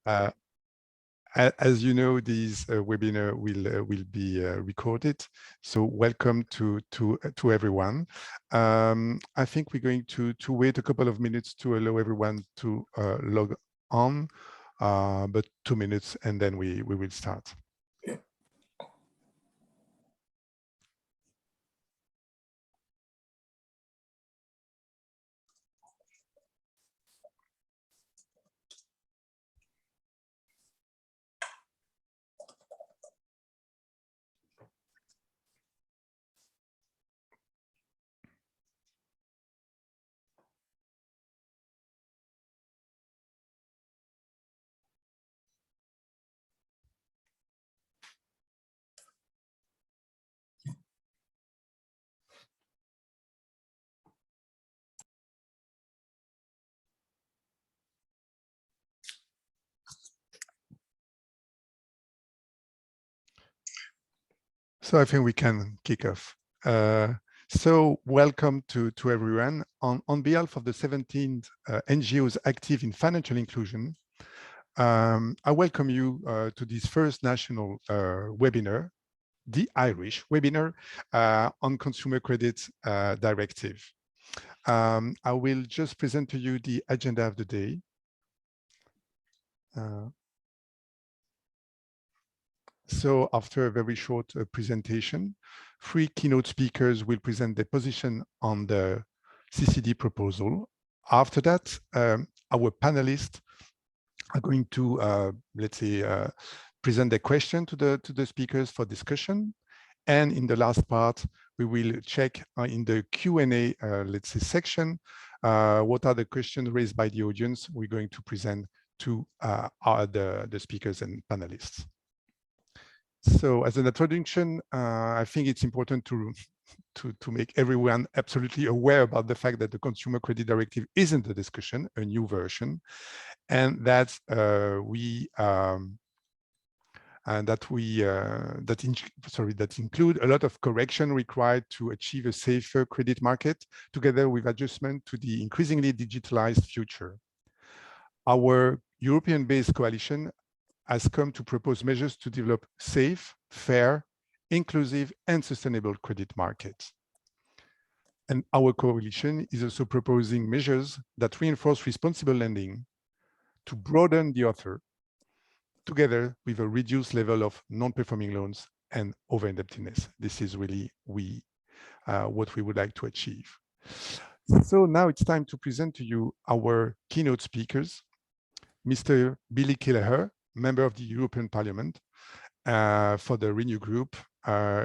As you know, this webinar will be recorded. So welcome to everyone. I think we're going to wait a couple of minutes to allow everyone to log on, but 2 minutes and then we will start. So I think we can kick off. So welcome to everyone. On behalf of the 17 NGOs active in financial inclusion, I welcome you to this first national webinar, the Irish webinar on Consumer Credit Directive. I will just present to you the agenda of the day. So after a very short presentation, 3 keynote speakers will present their position on the CCD proposal. After that, our panelists are going to, let's say, present their question to the speakers for discussion. And in the last part, we will check in the Q&A, let's say, section, what are the questions raised by the audience we're going to present to the speakers and panelists. So as an introduction, I think it's important to make everyone absolutely aware about the fact that the Consumer Credit Directive isn't a discussion, a new version, and that that include a lot of correction required to achieve a safer credit market, together with adjustment to the increasingly digitalized future. Our European-based coalition has come to propose measures to develop safe, fair, inclusive, and sustainable credit markets. And our coalition is also proposing measures that reinforce responsible lending to broaden the offer, together with a reduced level of non-performing loans and over-indebtedness. This is really what we would like to achieve. So now it's time to present to you our keynote speakers. Mr. Billy Kelleher, member of the European Parliament for the Renew Group.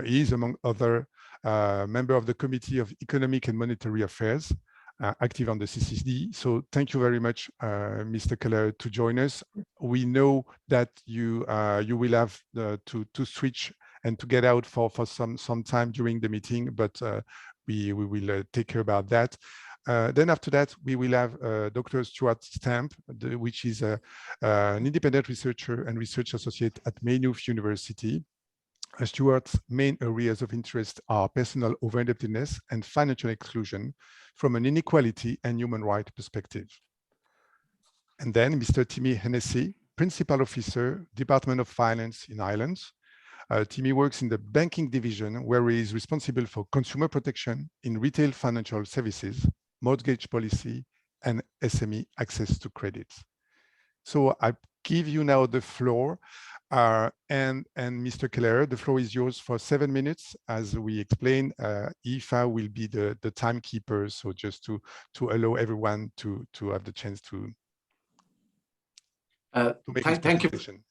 He is, among other, member of the Committee of Economic and Monetary Affairs, active on the CCD. So thank you very much, Mr. Kelleher, to join us. We know that you will have to switch and to get out for some time during the meeting, but we will take care about that. Then after that, we will have Dr. Stewart Stamp, which is an independent researcher and research associate at Maynooth University. Stewart's main areas of interest are personal over-indebtedness and financial exclusion from an inequality and human rights perspective. And then Mr. Timmy Hennessy, Principal Officer, Department of Finance in Ireland. Timmy works in the banking division, where he is responsible for consumer protection in retail financial services, mortgage policy, and SME access to credit. So I give you now the floor, and Mr. Kelleher, the floor is yours for 7 minutes. As we explained, Aoife will be the timekeeper, so just to allow everyone to have the chance to make this presentation.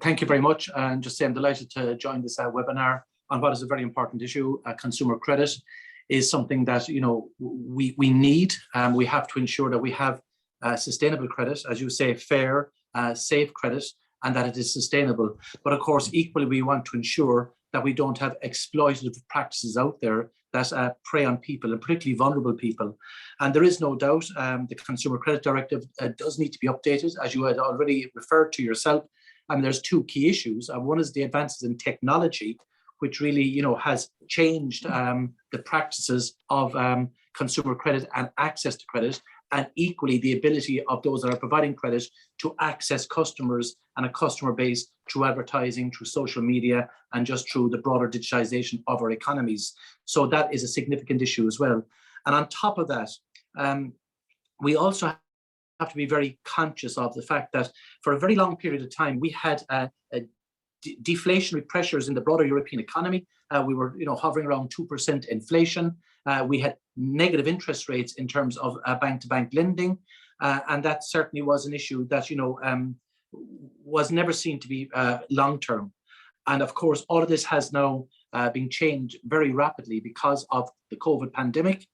Thank you very much, and just say I'm delighted to join this webinar on what is a very important issue. Consumer credit is something that we need. We have to ensure that we have sustainable credit, as you say, fair, safe credit, and that it is sustainable. But of course, equally, we want to ensure that we don't have exploitative practices out there that prey on people, and particularly vulnerable people. And there is no doubt the Consumer Credit Directive does need to be updated, as you had already referred to yourself. And there's 2 key issues. One is the advances in technology, which really, has changed the practices of consumer credit and access to credit. and equally the ability of those that are providing credit to access customers and a customer base through advertising, through social media, and just through the broader digitization of our economies. So that is a significant issue as well. And on top of that, we also have to be very conscious of the fact that for a very long period of time, we had deflationary pressures in the broader European economy. We were, hovering around 2% inflation. We had negative interest rates in terms of bank-to-bank lending, and that certainly was an issue that was never seen to be long-term. And of course, all of this has now been changed very rapidly because of the COVID pandemic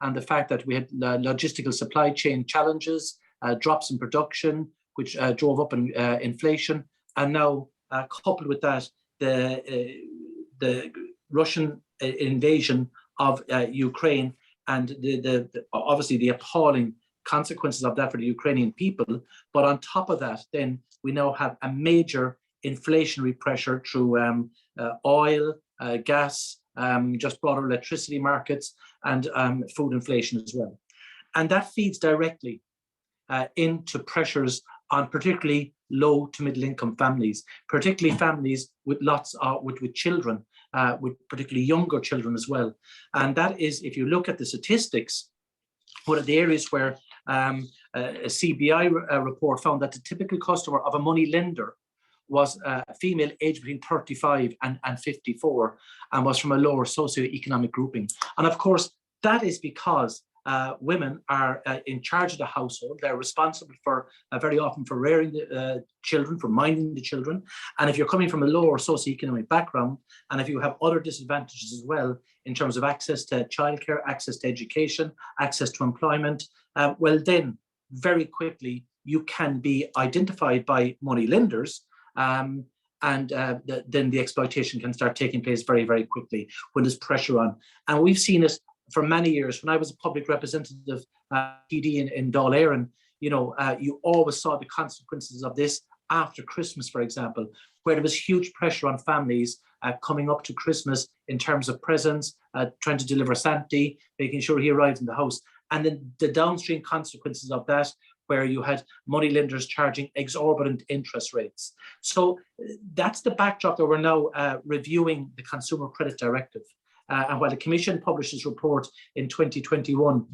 and the fact that we had logistical supply chain challenges, drops in production, which drove up inflation, and now coupled with that, the Russian invasion of Ukraine and obviously the appalling consequences of that for the Ukrainian people. But on top of that, then we now have a major inflationary pressure through oil, gas, just broader electricity markets, and food inflation as well. And that feeds directly into pressures on particularly low to middle income families, particularly families with with children, with particularly younger children as well. And that is, if you look at the statistics, one of the areas where a CBI report found that the typical customer of a money lender was a female aged between 35 and 54 and was from a lower socioeconomic grouping. And of course, that is because women are in charge of the household. They're responsible for very often for rearing the children, for minding the children. And if you're coming from a lower socioeconomic background, and if you have other disadvantages as well in terms of access to childcare, access to education, access to employment, well then very quickly you can be identified by money lenders, and then the exploitation can start taking place very, very quickly when there's pressure on. And we've seen it for many years. When I was a public representative PD in Dáil Éireann, you always saw the consequences of this after Christmas, for example, where there was huge pressure on families coming up to Christmas in terms of presents, trying to deliver Santa, making sure he arrived in the house. And then the downstream consequences of that, where you had money lenders charging exorbitant interest rates. So that's the backdrop that we're now reviewing the Consumer Credit Directive. And while the Commission published its report in 2021,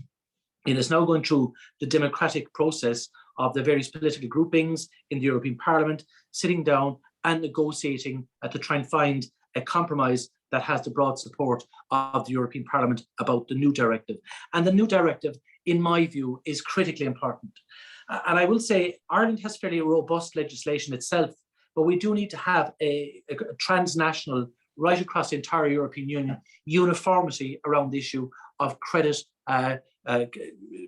it is now going through the democratic process of the various political groupings in the European Parliament, sitting down and negotiating to try and find a compromise that has the broad support of the European Parliament about the new directive. And the new directive, in my view, is critically important. And I will say Ireland has fairly robust legislation itself, but we do need to have a transnational, right across the entire European Union, uniformity around the issue of credit,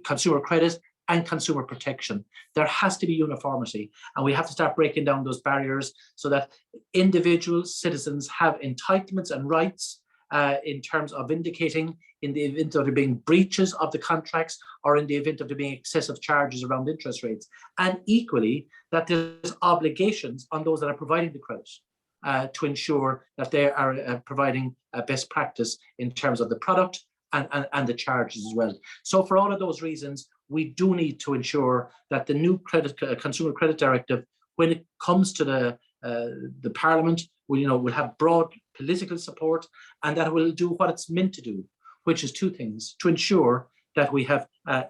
consumer credit and consumer protection. There has to be uniformity, and we have to start breaking down those barriers so that individuals, citizens have entitlements and rights in terms of vindicating in the event of there being breaches of the contracts or in the event of there being excessive charges around interest rates. And equally, that there's obligations on those that are providing the credit to ensure that they are providing best practice in terms of the product and the charges as well. So for all of those reasons, we do need to ensure that the new Consumer Credit Directive, when it comes to the Parliament, will have broad political support, and that it will do what it's meant to do, which is two things: to ensure that we have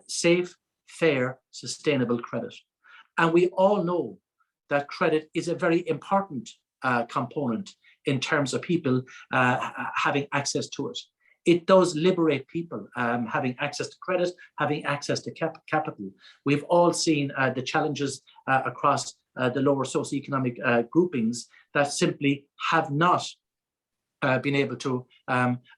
safe, fair, sustainable credit. And we all know that credit is a very important component in terms of people having access to it. It does liberate people having access to credit, having access to capital. We've all seen the challenges across the lower socioeconomic groupings that simply have not been able to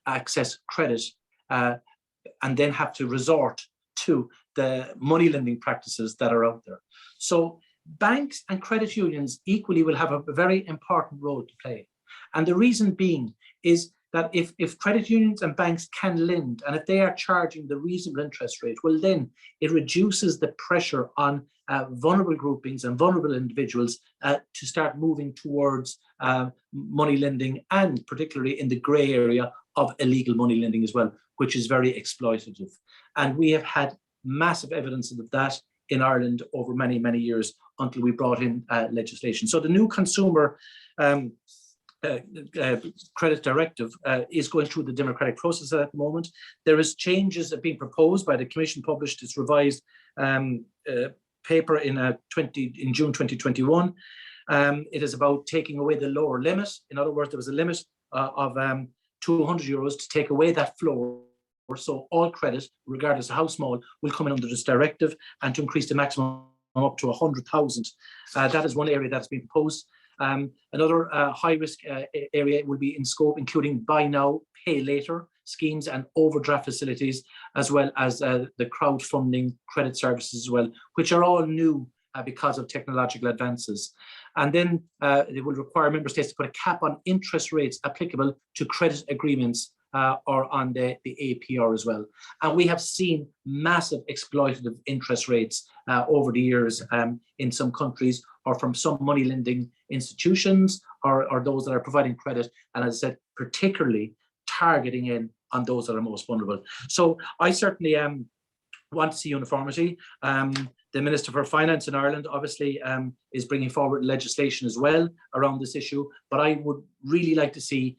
access credit and then have to resort to the money lending practices that are out there. So banks and credit unions equally will have a very important role to play. And the reason being is that if credit unions and banks can lend, and if they are charging the reasonable interest rate, well then it reduces the pressure on vulnerable groupings and vulnerable individuals to start moving towards money lending, and particularly in the grey area of illegal money lending as well, which is very exploitative. And we have had massive evidence of that in Ireland over many, many years until we brought in legislation. So the new Consumer Credit Directive is going through the democratic process at the moment. There is changes that are being proposed by the Commission, published its revised paper in June 2021. It is about taking away the lower limit. In other words, there was a limit of €200 to take away that floor. So all credit, regardless of how small, will come in under this directive, and to increase the maximum up to 100,000. That is one area that's been proposed. Another high-risk area will be in scope, including buy now, pay later schemes and overdraft facilities, as well as the crowdfunding credit services as well, which are all new because of technological advances. And then it will require member states to put a cap on interest rates applicable to credit agreements or on the APR as well. And we have seen massive exploitative interest rates over the years in some countries, or from some money lending institutions, or those that are providing credit. And as I said, particularly targeting in on those that are most vulnerable. So I certainly want to see uniformity. The Minister for Finance in Ireland obviously is bringing forward legislation as well around this issue, but I would really like to see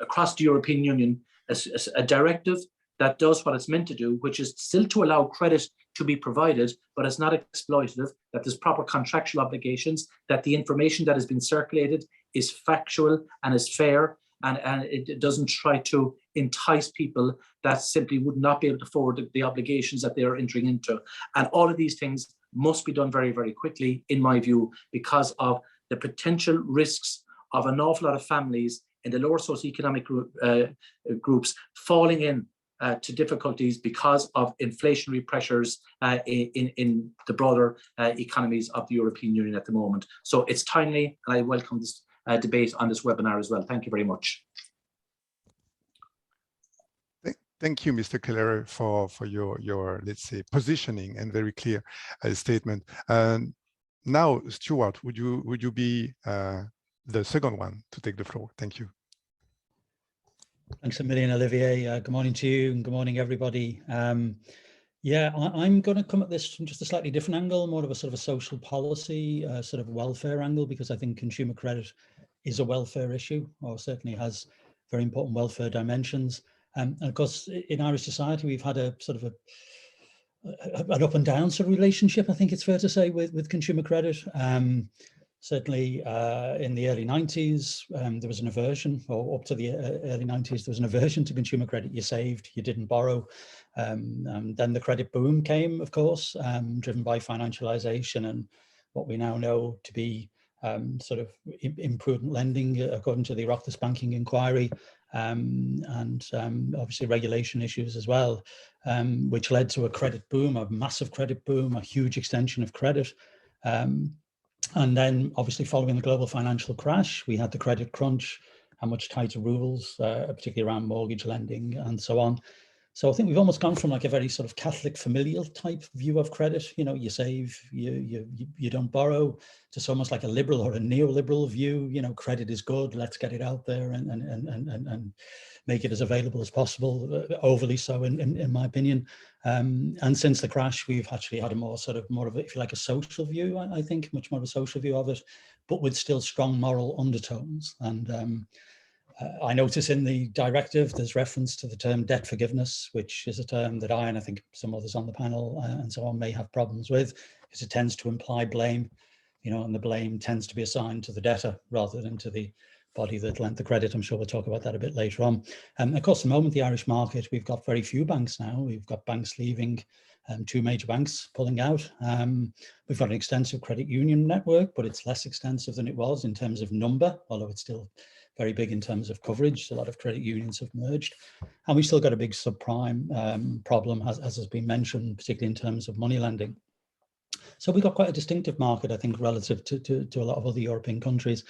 across the European Union a directive that does what it's meant to do, which is still to allow credit to be provided, but it's not exploitative, that there's proper contractual obligations, that the information that has been circulated is factual and is fair, and it doesn't try to entice people that simply would not be able to forward the obligations that they are entering into. And all of these things must be done very, very quickly, in my view, because of the potential risks of an awful lot of families in the lower socioeconomic groups falling in to difficulties because of inflationary pressures in the broader economies of the European Union at the moment. So it's timely, and I welcome this debate on this webinar as well. Thank you very much. Thank you, Mr. Kelleher, for your let's say positioning and very clear statement. Now, Stewart, would you be the second one to take the floor? Thank you. Thanks a million, Olivier. Good morning to you, and good morning, everybody. Yeah, I'm going to come at this from just a slightly different angle, more of a sort of a social policy, sort of welfare angle, because I think consumer credit is a welfare issue, or certainly has very important welfare dimensions. And of course, in Irish society, we've had a sort of an up and down sort of relationship, I think it's fair to say, with consumer credit. Certainly in the early 90s, there was an aversion, or up to the early 90s, there was an aversion to consumer credit. You saved, you didn't borrow. Then the credit boom came, of course, driven by financialization and what we now know to be sort of imprudent lending, according to the Oireachtas Banking Inquiry, and obviously regulation issues as well, which led to a credit boom, a massive credit boom, a huge extension of credit. And then obviously following the global financial crash, we had the credit crunch and much tighter rules, particularly around mortgage lending and so on. So I think we've almost gone from like a very sort of Catholic familial type view of credit, you know, you save, you don't borrow, to almost like a liberal or a neoliberal view, you know, credit is good, let's get it out there and make it as available as possible, overly so in my opinion. And since the crash, we've actually had a more of, if you like, a social view, I think, much more of a social view of it, but with still strong moral undertones. And I notice in the directive, there's reference to the term debt forgiveness, which is a term that I, and I think some others on the panel and so on, may have problems with, because it tends to imply blame, you know, and the blame tends to be assigned to the debtor rather than to the body that lent the credit. I'm sure we'll talk about that a bit later on. Of course, at the moment, the Irish market, we've got very few banks now. We've got banks leaving, two major banks pulling out. We've got an extensive credit union network, but it's less extensive than it was in terms of number, although it's still very big in terms of coverage. A lot of credit unions have merged, and we've still got a big subprime problem, as has been mentioned, particularly in terms of money lending. So we've got quite a distinctive market, I think, relative to a lot of other European countries.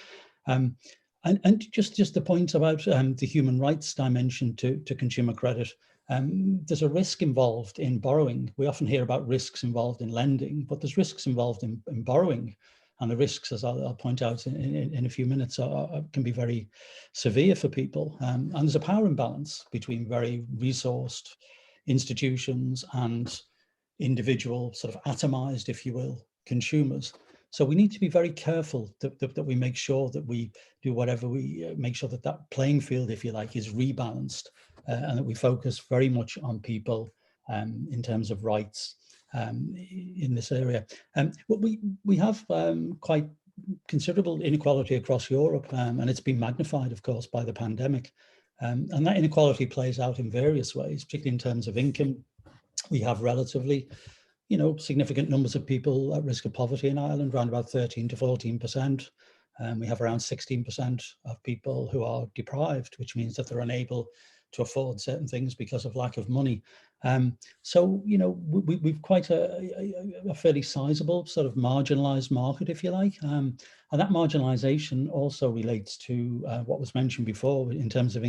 And just the point about the human rights dimension to consumer credit, there's a risk involved in borrowing. We often hear about risks involved in lending, but there's risks involved in borrowing. And the risks, as I'll point out in a few minutes, can be very severe for people. And there's a power imbalance between very resourced, institutions and individual sort of atomized, if you will, consumers. So we need to be very careful that we make sure that we do whatever we make sure that that playing field, if you like, is rebalanced, and that we focus very much on people in terms of rights in this area. But we have quite considerable inequality across Europe, and it's been magnified, of course, by the pandemic. And that inequality plays out in various ways, particularly in terms of income. We have relatively, significant numbers of people at risk of poverty in Ireland, around about 13 to 14%. We have around 16% of people who are deprived, which means that they're unable to afford certain things because of lack of money. So, we've quite a fairly sizable sort of marginalized market, if you like. And that marginalization also relates to what was mentioned before in terms of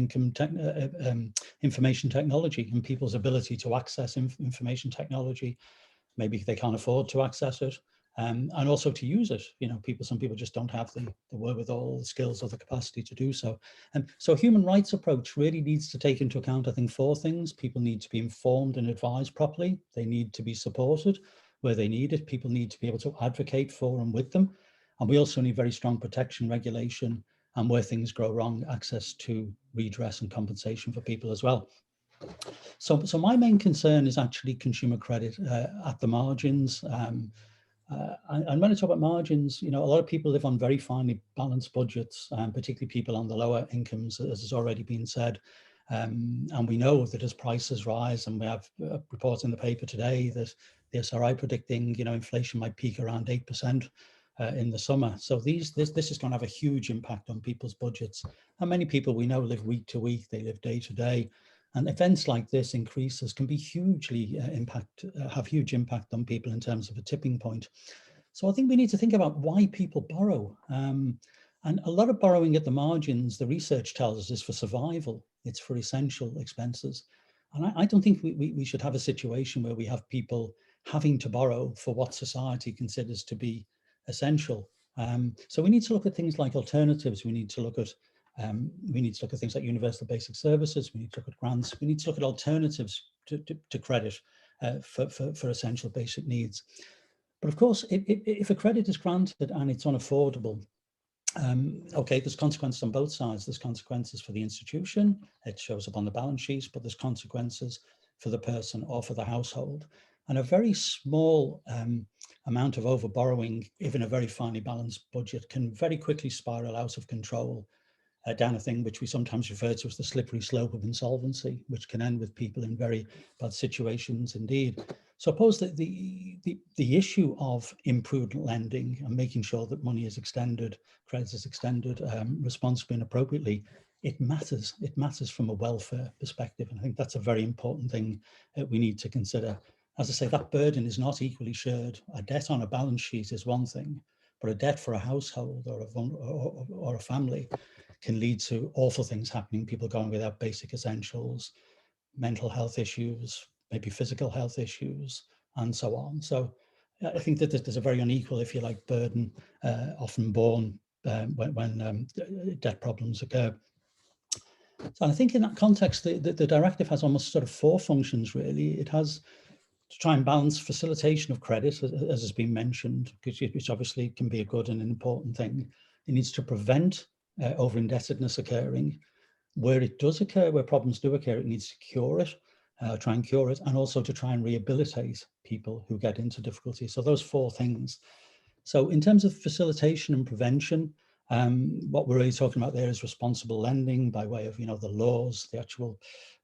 information technology and people's ability to access information technology. Maybe they can't afford to access it, and also to use it. Some people just don't have the wherewithal, the skills, or the capacity to do so. And so a human rights approach really needs to take into account, I think, 4 things. People need to be informed and advised properly. They need to be supported where they need it. People need to be able to advocate for and with them. And we also need very strong protection regulation, and where things go wrong, access to redress and compensation for people as well. So my main concern is actually consumer credit at the margins. And when I talk about margins, a lot of people live on very finely balanced budgets, particularly people on the lower incomes, as has already been said. And we know that as prices rise, and we have reports in the paper today that the SRI predicting, inflation might peak around 8% in the summer. So this is going to have a huge impact on people's budgets. And many people we know live week to week, they live day to day. And events like this, increases, can be hugely have huge impact on people in terms of a tipping point. So I think we need to think about why people borrow. And a lot of borrowing at the margins, the research tells us, is for survival. It's for essential expenses. And I don't think we should have a situation where we have people having to borrow for what society considers to be essential. So we need to look at things like alternatives. We need to look at things like universal basic services. We need to look at grants. We need to look at alternatives to credit for essential basic needs. But of course, if a credit is granted and it's unaffordable, okay, there's consequences on both sides. There's consequences for the institution. It shows up on the balance sheet, but there's consequences for the person or for the household. And a very small amount of overborrowing, even a very finely balanced budget, can very quickly spiral out of control down a thing which we sometimes refer to as the slippery slope of insolvency, which can end with people in very bad situations indeed. So suppose that the issue of imprudent lending and making sure that money is extended, credit is extended responsibly and appropriately, it matters. It matters from a welfare perspective. And I think that's a very important thing that we need to consider. As I say, that burden is not equally shared. A debt on a balance sheet is one thing, but a debt for a household or a family can lead to awful things happening, people going without basic essentials, mental health issues, maybe physical health issues, and so on. So I think that there's a very unequal, if you like, burden often borne when debt problems occur. So I think in that context, the directive has almost sort of 4 functions, really. It has to try and balance facilitation of credit, as has been mentioned, which obviously can be a good and an important thing. It needs to prevent over-indebtedness occurring. Where it does occur, where problems do occur, it needs to cure it, try and cure it, and also to try and rehabilitate people who get into difficulty. So those 4 things. So in terms of facilitation and prevention, what we're really talking about there is responsible lending by way of, the laws, the actual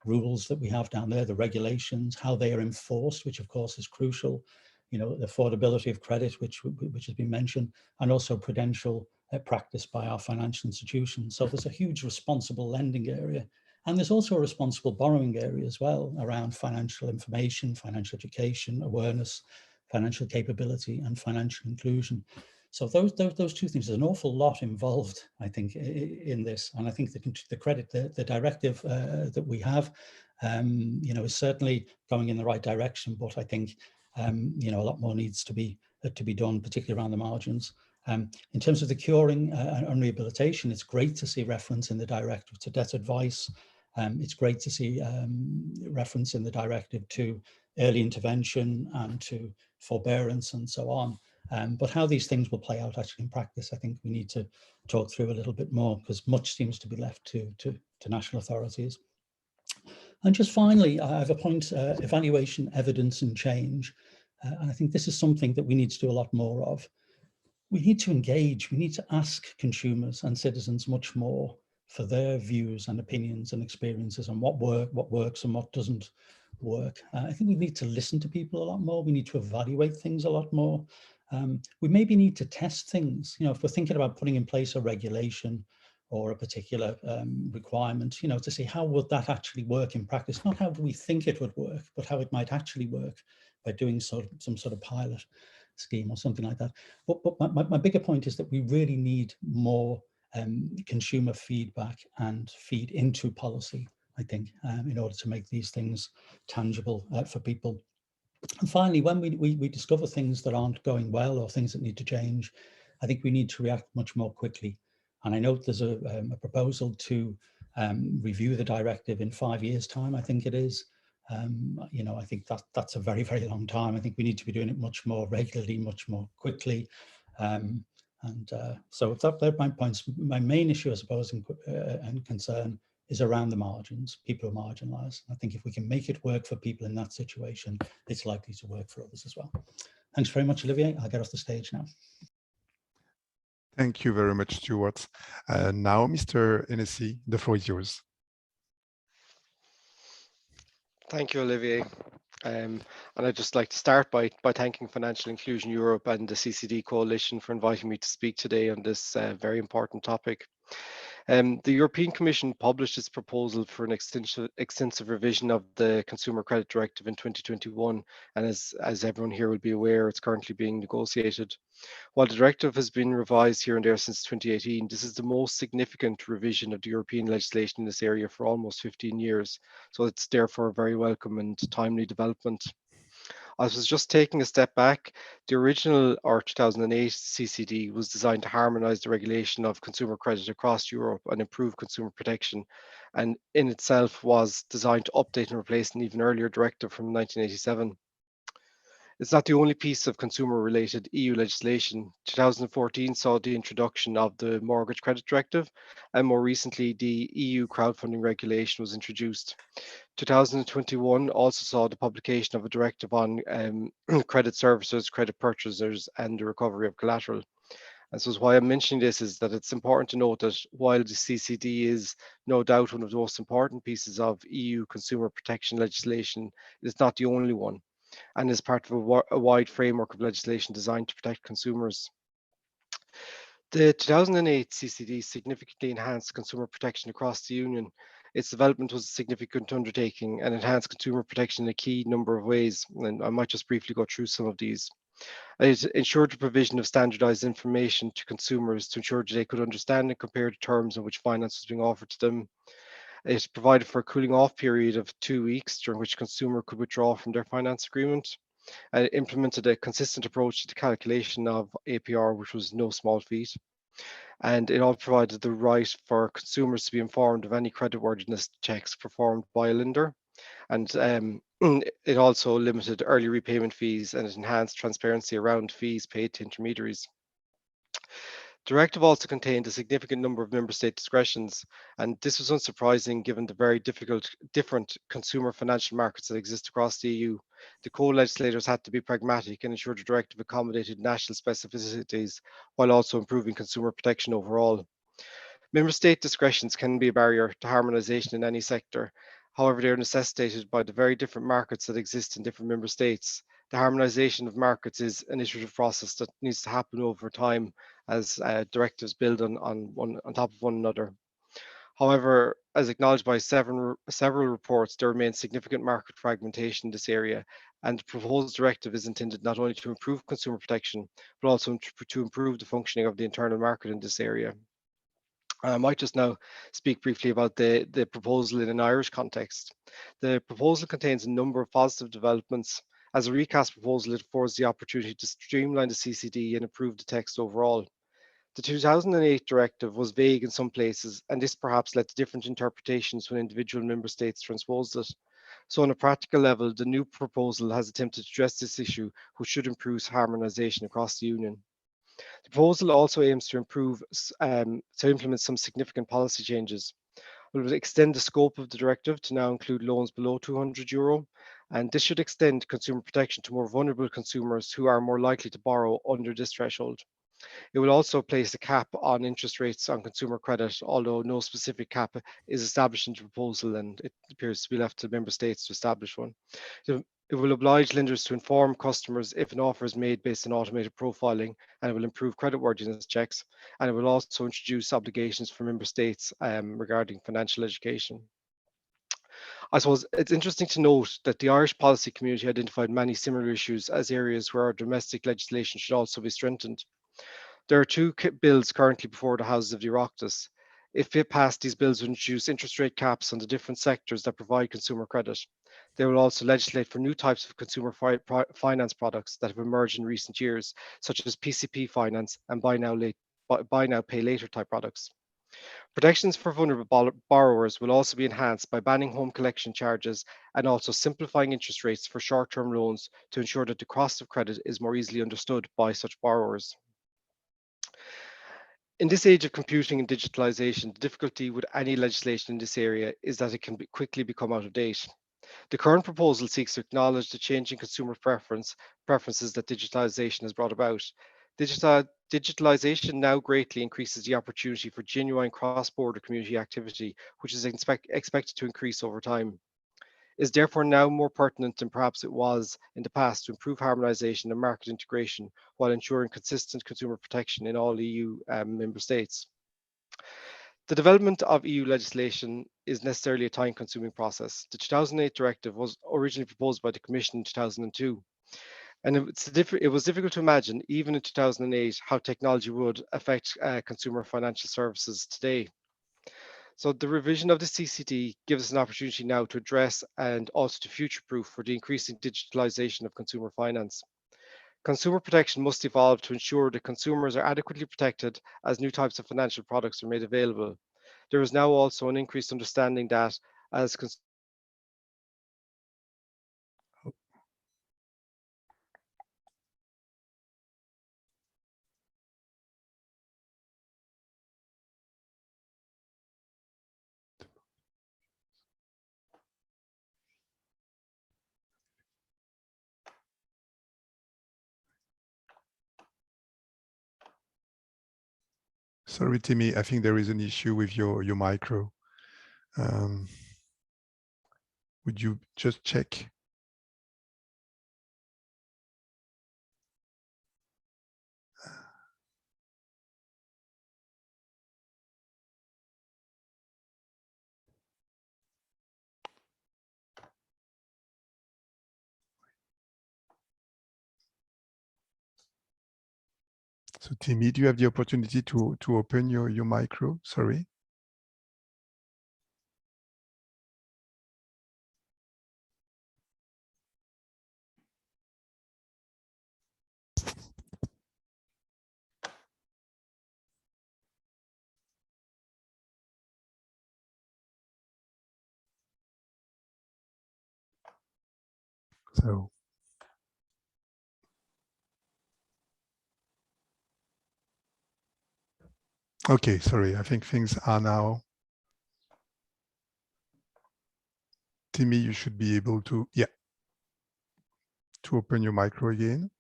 rules that we have down there, the regulations, how they are enforced, which of course is crucial, the affordability of credit, which has been mentioned, and also prudential practice by our financial institutions. So there's a huge responsible lending area. And there's also a responsible borrowing area as well around financial information, financial education, awareness, financial capability, and financial inclusion. So those 2 things, there's an awful lot involved, I think, in this. And I think the credit, the directive that we have, is certainly going in the right direction. But I think, a lot more needs to be done, particularly around the margins. In terms of the curing and rehabilitation, it's great to see reference in the directive to debt advice It's great to see reference in the directive to early intervention and to forbearance and so on. But how these things will play out actually in practice, I think we need to talk through a little bit more, because much seems to be left to national authorities. And just finally, I have a point, evaluation, evidence and change. And I think this is something that we need to do a lot more of. We need to engage, we need to ask consumers and citizens much more for their views and opinions and experiences on what works and what doesn't work. I think we need to listen to people a lot more. We need to evaluate things a lot more. We maybe need to test things. You know, if we're thinking about putting in place a regulation or a particular requirement, you know, to see how would that actually work in practice, not how do we think it would work, but how it might actually work by doing some sort of pilot scheme or something like that. But my bigger point is that we really need more consumer feedback and feed into policy, I think, in order to make these things tangible for people. And finally, when we discover things that aren't going well or things that need to change, I think we need to react much more quickly. And I know there's a proposal to review the directive in 5 years' time, I think it is. You know, I think that's a very, very long time. I think we need to be doing it much more regularly, much more quickly. So they're my points. My main issue, I suppose, and concern is around the margins, people who are marginalised. I think if we can make it work for people in that situation, it's likely to work for others as well. Thanks very much, Olivier. I'll get off the stage now. Thank you very much, Stuart. Now, Mr. Hennessy, the floor is yours. Thank you, Olivier. And I'd just like to start by thanking Financial Inclusion Europe and the CCD Coalition for inviting me to speak today on this very important topic. The European Commission published its proposal for an extensive revision of the Consumer Credit Directive in 2021, and as everyone here will be aware, it's currently being negotiated. While the directive has been revised here and there since 2018, this is the most significant revision of the European legislation in this area for almost 15 years, so it's therefore a very welcome and timely development. I was just taking a step back. The original, or 2008 CCD, was designed to harmonise the regulation of consumer credit across Europe and improve consumer protection, and in itself was designed to update and replace an even earlier directive from 1987. It's not the only piece of consumer-related EU legislation. 2014 saw the introduction of the Mortgage Credit Directive, and more recently, the EU crowdfunding regulation was introduced. 2021 also saw the publication of a directive on credit services, credit purchasers, and the recovery of collateral. And so why I'm mentioning this is that it's important to note that while the CCD is no doubt one of the most important pieces of EU consumer protection legislation, it is not the only one, and is part of a wide framework of legislation designed to protect consumers. The 2008 CCD significantly enhanced consumer protection across the Union. Its development was a significant undertaking and enhanced consumer protection in a key number of ways, and I might just briefly go through some of these. It ensured the provision of standardized information to consumers to ensure that they could understand and compare the terms on which finance was being offered to them. It provided for a cooling off period of 2 weeks during which a consumer could withdraw from their finance agreement. And it implemented a consistent approach to the calculation of APR, which was no small feat. And it all provided the right for consumers to be informed of any creditworthiness checks performed by a lender. And it also limited early repayment fees, and it enhanced transparency around fees paid to intermediaries. The directive also contained a significant number of member state discretions, and this was unsurprising given the very different consumer financial markets that exist across the EU. The co-legislators had to be pragmatic and ensure the directive accommodated national specificities while also improving consumer protection overall. Member state discretions can be a barrier to harmonisation in any sector. However, they are necessitated by the very different markets that exist in different member states. The harmonisation of markets is an iterative process that needs to happen over time as directives build on top of one another. However, as acknowledged by several reports, there remains significant market fragmentation in this area, and the proposed directive is intended not only to improve consumer protection, but also to improve the functioning of the internal market in this area. I might just now speak briefly about the proposal in an Irish context. The proposal contains a number of positive developments. As a recast proposal, it affords the opportunity to streamline the CCD and improve the text overall. The 2008 directive was vague in some places, and this perhaps led to different interpretations when individual member states transposed it. So on a practical level, the new proposal has attempted to address this issue, which should improve harmonisation across the Union. The proposal also aims to implement some significant policy changes. It will extend the scope of the directive to now include loans below €200, and this should extend consumer protection to more vulnerable consumers who are more likely to borrow under this threshold. It will also place a cap on interest rates on consumer credit, although no specific cap is established in the proposal, and it appears to be left to member states to establish one. It will oblige lenders to inform customers if an offer is made based on automated profiling, and it will improve creditworthiness checks, and it will also introduce obligations for member states regarding financial education. I suppose it's interesting to note that the Irish policy community identified many similar issues as areas where our domestic legislation should also be strengthened. There are two bills currently before the Houses of the Oireachtas. If it passed, these bills would introduce interest rate caps on the different sectors that provide consumer credit. They will also legislate for new types of consumer finance products that have emerged in recent years, such as PCP finance and buy now pay later type products. Protections for vulnerable borrowers will also be enhanced by banning home collection charges and also simplifying interest rates for short-term loans to ensure that the cost of credit is more easily understood by such borrowers. In this age of computing and digitalization, the difficulty with any legislation in this area is that it can quickly become out of date. The current proposal seeks to acknowledge the changing consumer preferences that digitalization has brought about. Digitalization now greatly increases the opportunity for genuine cross-border community activity, which is expected to increase over time. Is therefore now more pertinent than perhaps it was in the past to improve harmonisation and market integration while ensuring consistent consumer protection in all EU member states. The development of EU legislation is necessarily a time-consuming process. The 2008 directive was originally proposed by the Commission in 2002. And it was difficult to imagine, even in 2008, how technology would affect consumer financial services today. So the revision of the CCD gives us an opportunity now to address and also to future-proof for the increasing digitalization of consumer finance. Consumer protection must evolve to ensure that consumers are adequately protected as new types of financial products are made available. There is now also an increased understanding that as Sorry, Timmy, I think there is an issue with your micro. Would you just check? So Timmy, do you have the opportunity to open your micro? Sorry. So. Okay, sorry, I think things are now. Timmy, you should be able to, yeah, to open your micro again.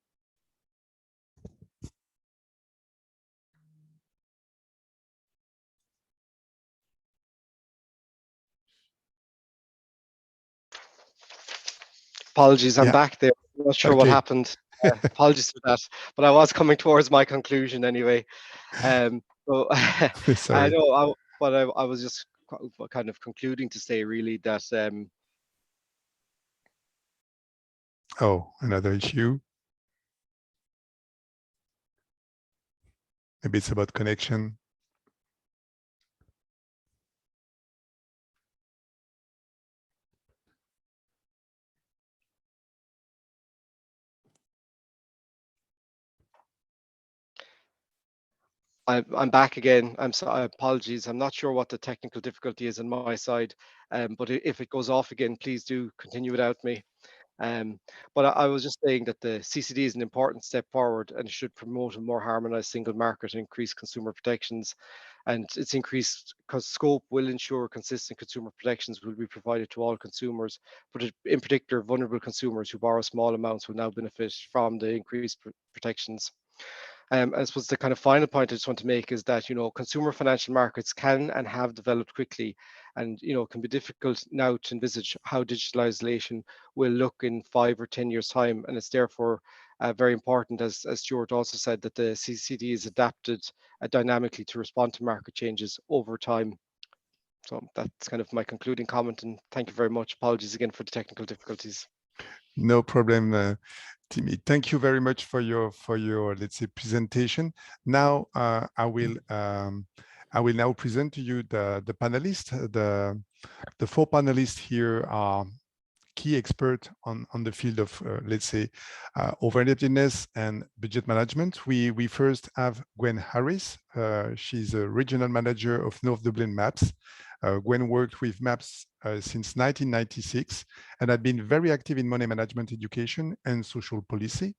Apologies, I'm back there. I'm not sure what happened. Apologies for that, but I was coming towards my conclusion anyway. So I know, I was just kind of concluding to say really that. Oh, another issue. Maybe it's about connection. I'm back again. Apologies. I'm not sure what the technical difficulty is on my side, but if it goes off again, please do continue without me. But I was just saying that the CCD is an important step forward and should promote a more harmonized single market and increase consumer protections. And its increased scope will ensure consistent consumer protections will be provided to all consumers, but in particular, vulnerable consumers who borrow small amounts will now benefit from the increased protections. I suppose the kind of final point I just want to make is that, you know, consumer financial markets can and have developed quickly, and, you know, it can be difficult now to envisage how digitalization will look in 5 or 10 years' time. And it's therefore very important, as Stuart also said, that the CCD is adapted dynamically to respond to market changes over time. So that's kind of my concluding comment, and thank you very much. Apologies again for the technical difficulties. No problem, Timmy. Thank you very much for your let's say presentation. Now I will now present to you the panelists. The 4 panelists here are key experts on the field of let's say over-indebtedness and budget management. We first have Gwen Harris. She's a regional manager of North Dublin Maps. Gwen worked with Maps since 1996 and had been very active in money management education and social policy.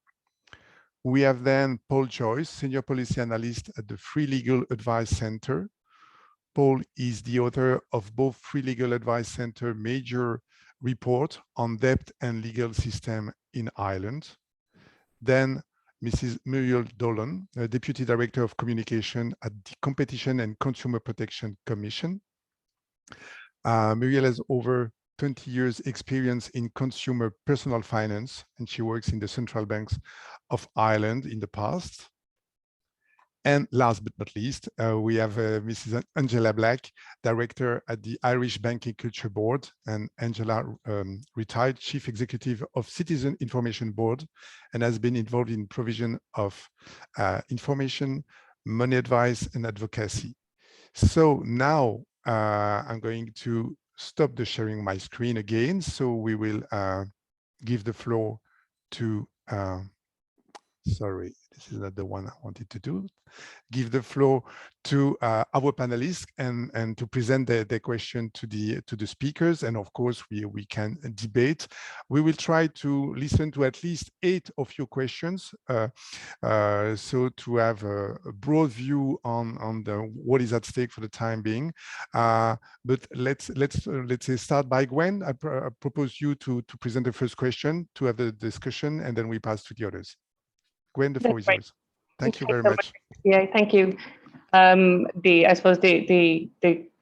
We have then Paul Joyce, Senior Policy Analyst at the Free Legal Advice Center. Paul is the author of both Free Legal Advice Center major report on debt and legal system in Ireland. Then Mrs. Muriel Dolan, Deputy Director of Communication at the Competition and Consumer Protection Commission. Muriel has over 20 years experience in consumer personal finance, and she works in the central banks of Ireland in the past. And last but not least, we have Mrs. Angela Black, Director at the Irish Banking Culture Board, and Angela retired Chief Executive of Citizen Information Board and has been involved in provision of information, money advice, and advocacy. So now I'm going to stop the sharing my screen again. So we will give the floor to, sorry, this is not the one I wanted to do. Give the floor to our panelists and to present the question to the speakers. And of course, we can debate. We will try to listen to at least 8 of your questions, so to have a broad view on what is at stake for the time being. But let's say start by Gwen. I propose you to present the first question, to have the discussion, and then we pass to the others. Gwen, the floor is yours. Thank you very much. Yeah, thank you. I suppose the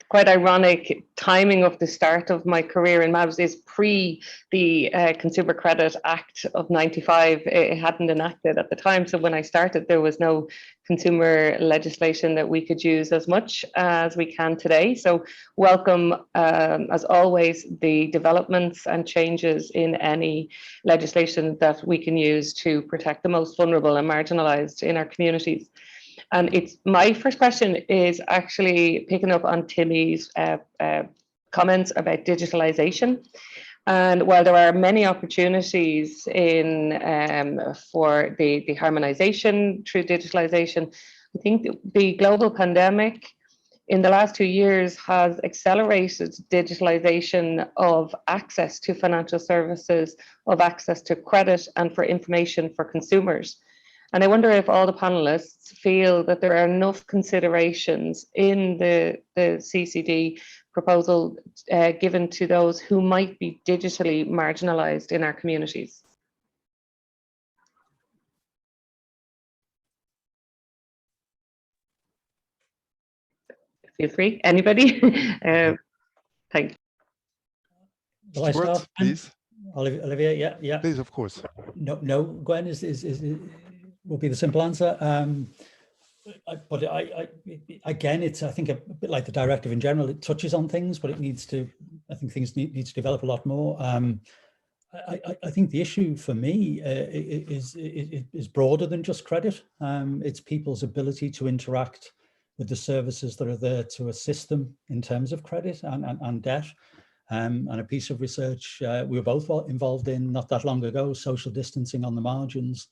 quite ironic timing of the start of my career in MABS is pre the Consumer Credit Act of '95. It hadn't enacted at the time. So when I started, there was no consumer legislation that we could use as much as we can today. So welcome, as always, the developments and changes in any legislation that we can use to protect the most vulnerable and marginalized in our communities. And it's my first question is actually picking up on Timmy's comments about digitalization. And while there are many opportunities in for the harmonization through digitalization, I think the global pandemic in the last 2 years has accelerated digitalization of access to financial services, of access to credit, and for information for consumers. And I wonder if all the panelists feel that there are enough considerations in the CCD proposal given to those who might be digitally marginalized in our communities. Feel free, anybody? Thanks. Will I start, please? Olivier, yeah. Please, of course. No, Gwen will be the simple answer. But again, it's, I think, a bit like the directive in general. It touches on things, but it needs to, I think things need to develop a lot more. I think the issue for me is broader than just credit. It's people's ability to interact with the services that are there to assist them in terms of credit and debt. And a piece of research we were both involved in not that long ago, social distancing on the margins.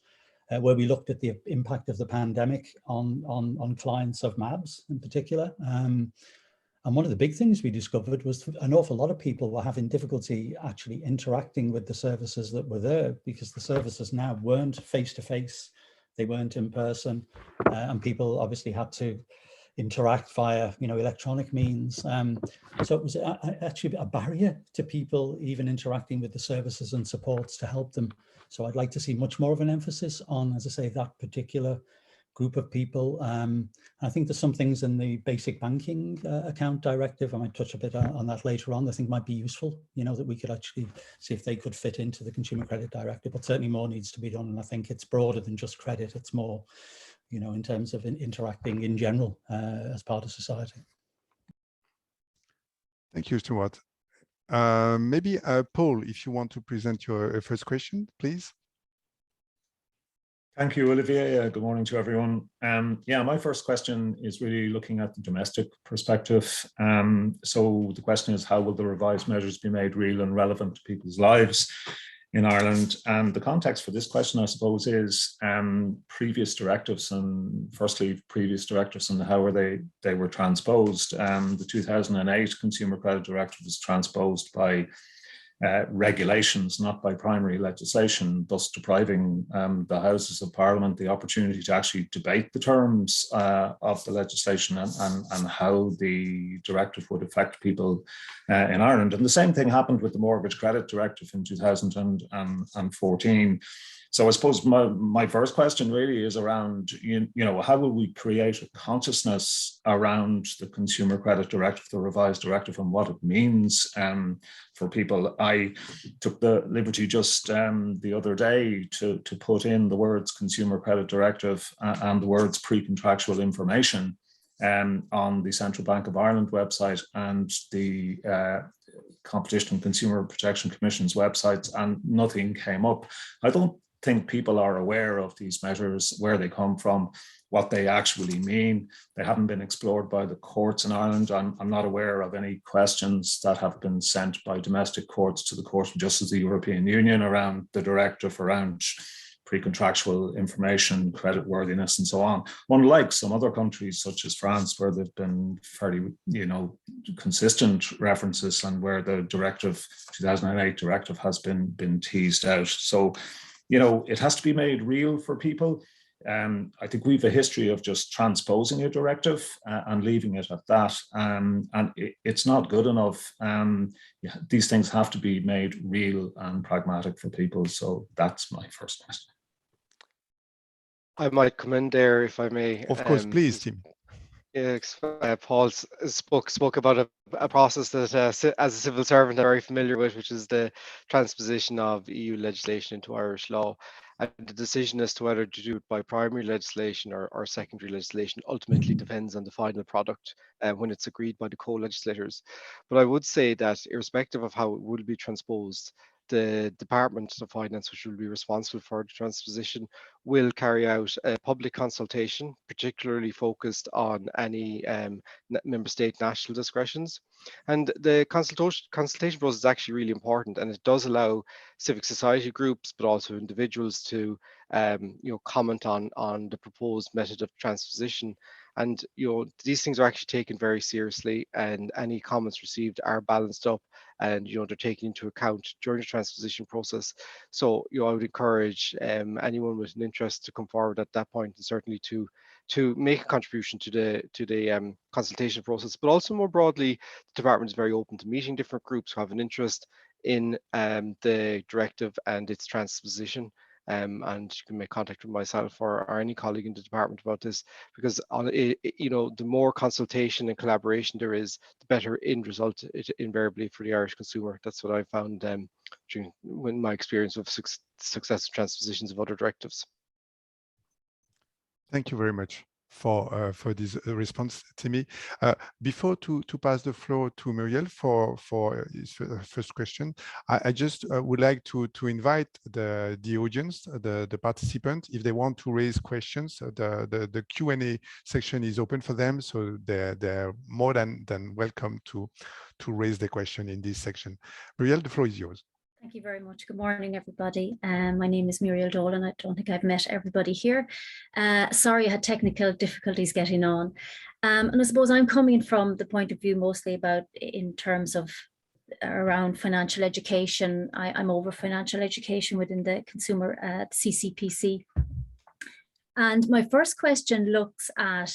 where we looked at the impact of the pandemic on clients of MABs in particular. And one of the big things we discovered was an awful lot of people were having difficulty actually interacting with the services that were there, because the services now weren't face-to-face, they weren't in person, and people obviously had to interact via, electronic means. So it was actually a barrier to people even interacting with the services and supports to help them. So I'd like to see much more of an emphasis on, as I say, that particular group of people. I think there's some things in the basic banking account directive, I might touch a bit on that later on, I think might be useful, that we could actually see if they could fit into the Consumer Credit Directive, but certainly more needs to be done. And I think it's broader than just credit, it's more, in terms of interacting in general as part of society. Thank you, Stuart. Maybe Paul, if you want to present your first question, please. Thank you, Olivier. Good morning to everyone. Yeah, my first question is really looking at the domestic perspective. So the question is, how will the revised measures be made real and relevant to people's lives in Ireland? And the context for this question, I suppose, is previous directives, and firstly, previous directives and how are they were transposed. The 2008 Consumer Credit Directive was transposed by regulations, not by primary legislation, thus depriving the Houses of Parliament the opportunity to actually debate the terms of the legislation and how the directive would affect people in Ireland. And the same thing happened with the Mortgage Credit Directive in 2014. So I suppose my first question really is around, how will we create a consciousness around the Consumer Credit Directive, the revised directive, and what it means for people? I took the liberty just the other day to put in the words Consumer Credit Directive and the words pre-contractual information on the Central Bank of Ireland website and the Competition and Consumer Protection Commission's websites, and nothing came up. I don't think people are aware of these measures, where they come from, what they actually mean. They haven't been explored by the courts in Ireland. I'm not aware of any questions that have been sent by domestic courts to the Court of Justice of the European Union around the directive, around pre-contractual information, creditworthiness, and so on. Unlike some other countries, such as France, where there've been fairly, consistent references, and where the directive, 2008 directive, has been teased out. So, it has to be made real for people. I think we have a history of just transposing a directive and leaving it at that. And it's not good enough. These things have to be made real and pragmatic for people. So that's my first question. I might come in there if I may. Of course, please, Tim. Yeah, Paul spoke about a process that as a civil servant I'm very familiar with, which is the transposition of EU legislation into Irish law. And the decision as to whether to do it by primary legislation or secondary legislation ultimately depends on the final product when it's agreed by the co-legislators. But I would say that irrespective of how it will be transposed, the Department of Finance, which will be responsible for the transposition, will carry out a public consultation, particularly focused on any member state national discretions. And the consultation process is actually really important, and it does allow civic society groups, but also individuals to comment on the proposed method of transposition. And these things are actually taken very seriously, and any comments received are balanced up, and they're taken into account during the transposition process. So I would encourage anyone with an interest to come forward at that point, and certainly to make a contribution to the consultation process. But also more broadly, the department is very open to meeting different groups who have an interest in the directive and its transposition. And you can make contact with myself or any colleague in the department about this, because the more consultation and collaboration there is, the better end result invariably for the Irish consumer. That's what I found during my experience of successful transpositions of other directives. Thank you very much for this response, Timmy. Before to pass the floor to Muriel for his first question, I just would like to invite the audience, the participants, if they want to raise questions. The Q&A section is open for them, so they're more than welcome to raise the question in this section. Muriel, the floor is yours. Thank you very much. Good morning, everybody. My name is Muriel Dolan. I don't think I've met everybody here. Sorry, I had technical difficulties getting on. And I suppose I'm coming from the point of view mostly about in terms of around financial education. I'm over financial education within the consumer CCPC. And my first question looks at,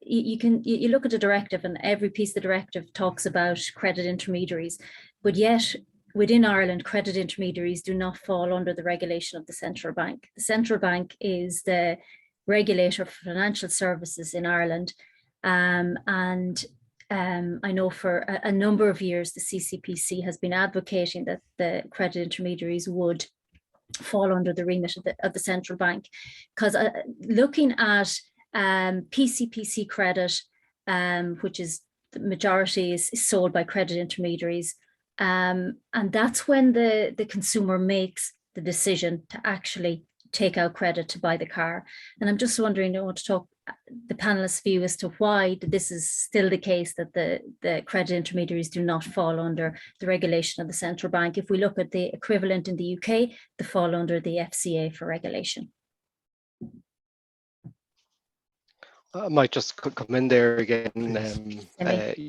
you look at the directive, and every piece of the directive talks about credit intermediaries, but yet within Ireland, credit intermediaries do not fall under the regulation of the central bank. The central bank is the regulator for financial services in Ireland. I know for a number of years, the CCPC has been advocating that the credit intermediaries would fall under the remit of the central bank. Because looking at PCPC credit, which is the majority is sold by credit intermediaries, and that's when the consumer makes the decision to actually take out credit to buy the car. And I'm just wondering, I want to talk the panelists' view as to why this is still the case, that the credit intermediaries do not fall under the regulation of the central bank. If we look at the equivalent in the UK, they fall under the FCA for regulation. I might just come in there again,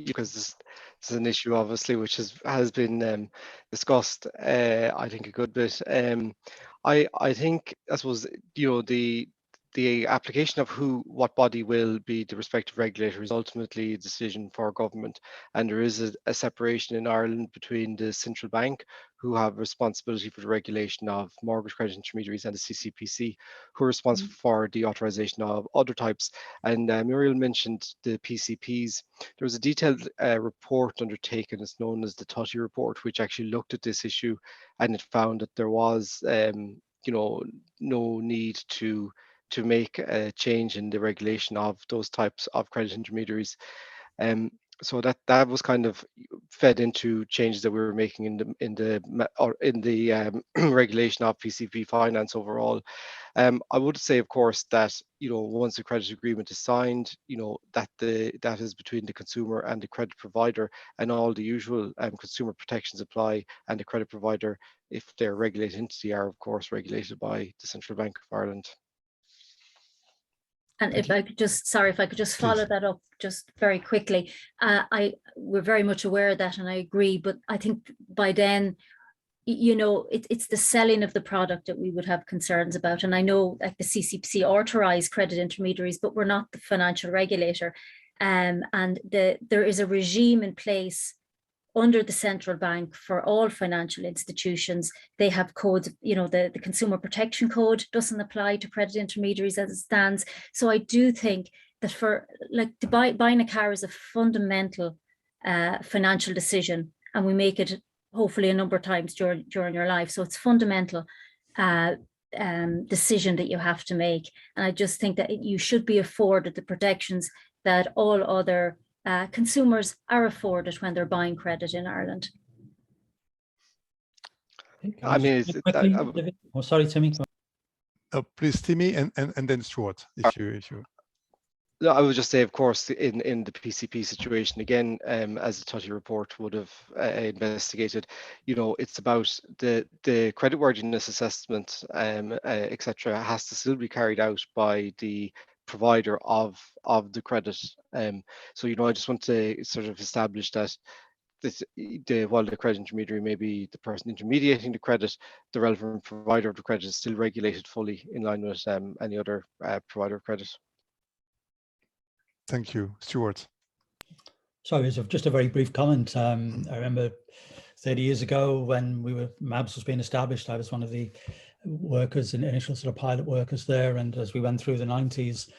because this is an issue, obviously, which has been discussed, I think, a good bit. I think, I suppose, the application of what body will be the respective regulator is ultimately a decision for government, and there is a separation in Ireland between the central bank, who have responsibility for the regulation of mortgage credit intermediaries, and the CCPC, who are responsible for the authorization of other types. And Muriel mentioned the PCPs. There was a detailed report undertaken, it's known as the Tutty report, which actually looked at this issue, and it found that there was no need to make a change in the regulation of those types of credit intermediaries. So that was kind of fed into changes that we were making in the regulation of PCP finance overall. I would say, of course, that once the credit agreement is signed, that is between the consumer and the credit provider, and all the usual consumer protections apply, and the credit provider, if they're a regulated entity, are of course regulated by the Central Bank of Ireland. And if I could just follow that up just very quickly. We're very much aware of that, and I agree, but I think by then, it's the selling of the product that we would have concerns about. And I know that the CCPC authorise credit intermediaries, but we're not the financial regulator. And there is a regime in place under the central bank for all financial institutions. They have codes, the Consumer Protection Code doesn't apply to credit intermediaries as it stands. So I do think that buying a car is a fundamental financial decision, and we make it hopefully a number of times during your life. So it's fundamental decision that you have to make. And I just think that you should be afforded the protections that all other consumers are afforded when they're buying credit in Ireland. I mean, sorry, Timmy. Please, Timmy, and then Stuart, if you. No, I would just say, of course, in the PCP situation, again, as the Tutty report would have investigated, it's about the creditworthiness assessment, etc., has to still be carried out by the provider of the credit. So I just want to sort of establish that while the credit intermediary may be the person intermediating the credit, the relevant provider of the credit is still regulated fully in line with any other provider of credit. Thank you, Stuart. Sorry, just a very brief comment. I remember 30 years ago when MABS was being established, I was one of the workers, initial sort of pilot workers there. And as we went through the 90s,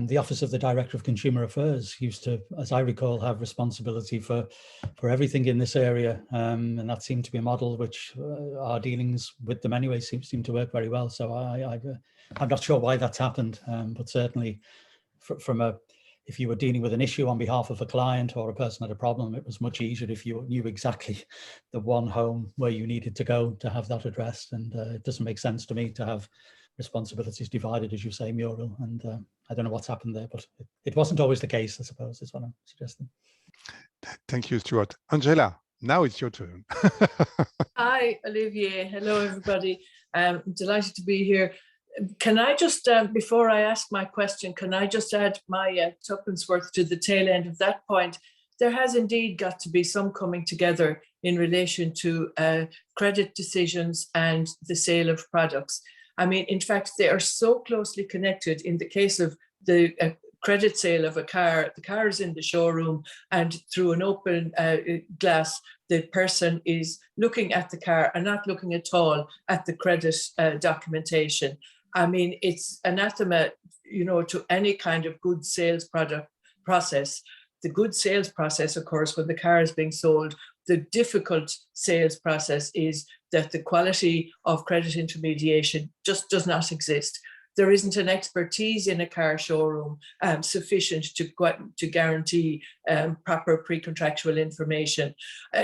the Office of the Director of Consumer Affairs used to, as I recall, have responsibility for everything in this area. And that seemed to be a model which our dealings with them anyway seemed to work very well. So I'm not sure why that's happened, but certainly if you were dealing with an issue on behalf of a client or a person had a problem, it was much easier if you knew exactly the one home where you needed to go to have that addressed. And it doesn't make sense to me to have responsibilities divided, as you say, Muriel. And I don't know what's happened there, but it wasn't always the case, I suppose, is what I'm suggesting. Thank you, Stuart. Angela, now it's your turn. Hi, Olivier. Hello, everybody. I'm delighted to be here. Can I just, before I ask my question, can I just add my tuppence worth to the tail end of that point? There has indeed got to be some coming together in relation to credit decisions and the sale of products. I mean, in fact, they are so closely connected. In the case of the credit sale of a car, the car is in the showroom, and through an open glass, the person is looking at the car and not looking at all at the credit documentation. I mean, it's anathema, you know, to any kind of good sales product process. The good sales process, of course, when the car is being sold. The difficult sales process is that the quality of credit intermediation just does not exist. There isn't an expertise in a car showroom sufficient to guarantee proper pre-contractual information.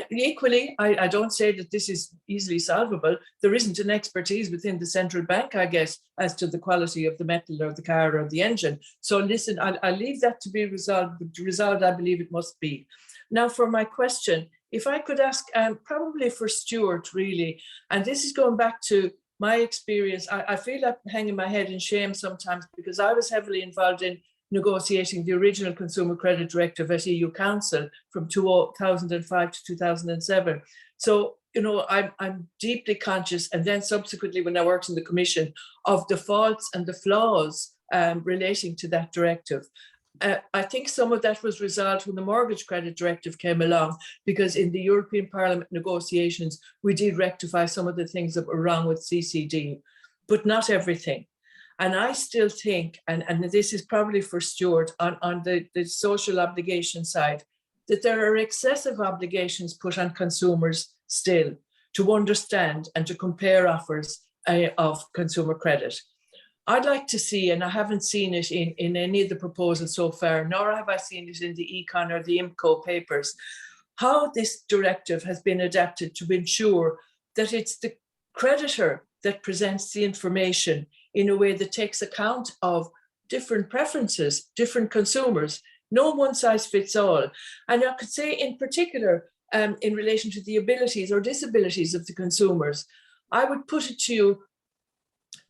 Equally, I don't say that this is easily solvable. There isn't an expertise within the central bank, I guess, as to the quality of the metal or the car or the engine. So listen, I'll leave that to be resolved. Resolved, I believe it must be. Now for my question, if I could ask, probably for Stewart, really, and this is going back to my experience. I feel like hanging my head in shame sometimes because I was heavily involved in negotiating the original Consumer Credit Directive at EU Council from 2005 to 2007. So, you know, I'm deeply conscious, and then subsequently when I worked in the Commission, of the faults and the flaws relating to that directive. I think some of that was resolved when the Mortgage Credit Directive came along, because in the European Parliament negotiations, we did rectify some of the things that were wrong with CCD, but not everything. And I still think, and this is probably for Stewart, on the social obligation side, that there are excessive obligations put on consumers still to understand and to compare offers of consumer credit. I'd like to see, and I haven't seen it in any of the proposals so far, nor have I seen it in the Econ or the IMCO papers, how this directive has been adapted to ensure that it's the creditor that presents the information in a way that takes account of different preferences, different consumers, no one size fits all. And I could say in particular, in relation to the abilities or disabilities of the consumers, I would put it to you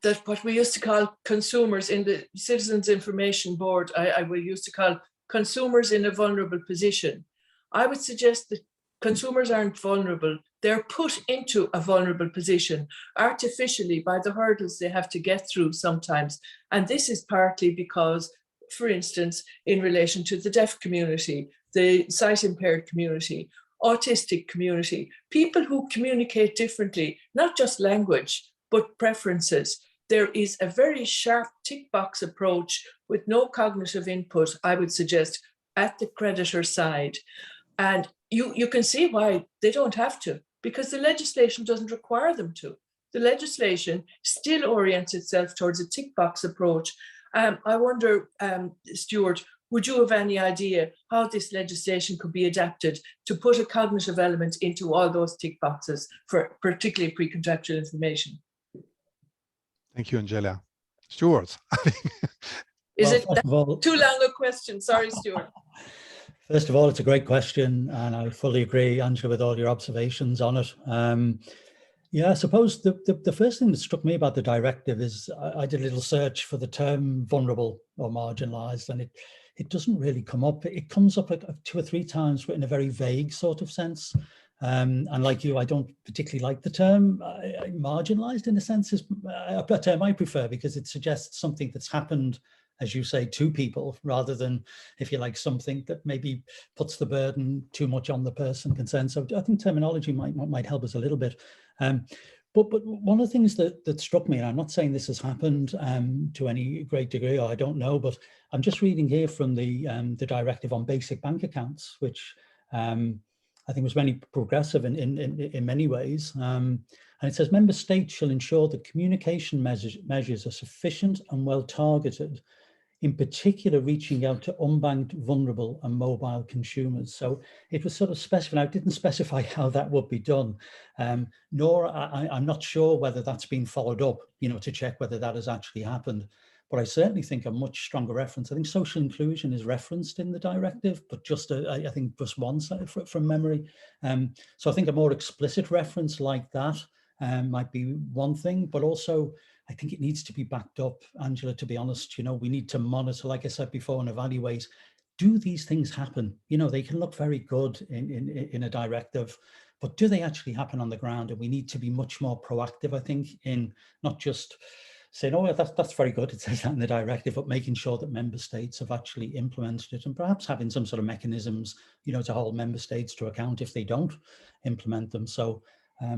that what we used to call consumers in the Citizens Information Board, we used to call consumers in a vulnerable position. I would suggest that consumers aren't vulnerable. They're put into a vulnerable position artificially by the hurdles they have to get through sometimes. And this is partly because, for instance, in relation to the deaf community, the sight impaired community, autistic community, people who communicate differently, not just language, but preferences. There is a very sharp tick box approach with no cognitive input, I would suggest, at the creditor side. And you can see why they don't have to, because the legislation doesn't require them to. The legislation still orients itself towards a tick box approach. I wonder, Stewart, would you have any idea how this legislation could be adapted to put a cognitive element into all those tick boxes for particularly pre-contractual information? Thank you, Angela. Stewart. Is it too long a question? Sorry, Stewart. First of all, it's a great question, and I fully agree, Angela, with all your observations on it. Yeah, I suppose the first thing that struck me about the directive is I did a little search for the term vulnerable or marginalised, and it doesn't really come up. It comes up like 2 or 3 times, but in a very vague sort of sense. And like you, I don't particularly like the term. Marginalised, in a sense, is a term I prefer because it suggests something that's happened, as you say, to people, rather than, if you like, something that maybe puts the burden too much on the person concerned. So I think terminology might help us a little bit. But one of the things that struck me, and I'm not saying this has happened to any great degree, or I don't know, but I'm just reading here from the directive on basic bank accounts, which I think was very progressive in many ways. And it says, member states shall ensure that communication measures are sufficient and well targeted, in particular reaching out to unbanked, vulnerable and mobile consumers. So it was sort of specified. I didn't specify how that would be done, nor I'm not sure whether that's been followed up, to check whether that has actually happened. but I certainly think a much stronger reference. I think social inclusion is referenced in the directive, but just I think just once from memory. So I think a more explicit reference like that might be one thing, but also I think it needs to be backed up, Angela, to be honest. You know, we need to monitor, like I said before, and evaluate, do these things happen? You know, they can look very good in a directive, but do they actually happen on the ground? And we need to be much more proactive, I think, in not just saying, oh, that's very good, it says that in the directive, but making sure that member states have actually implemented it, and perhaps having some sort of mechanisms, you know, to hold member states to account if they don't implement them. So I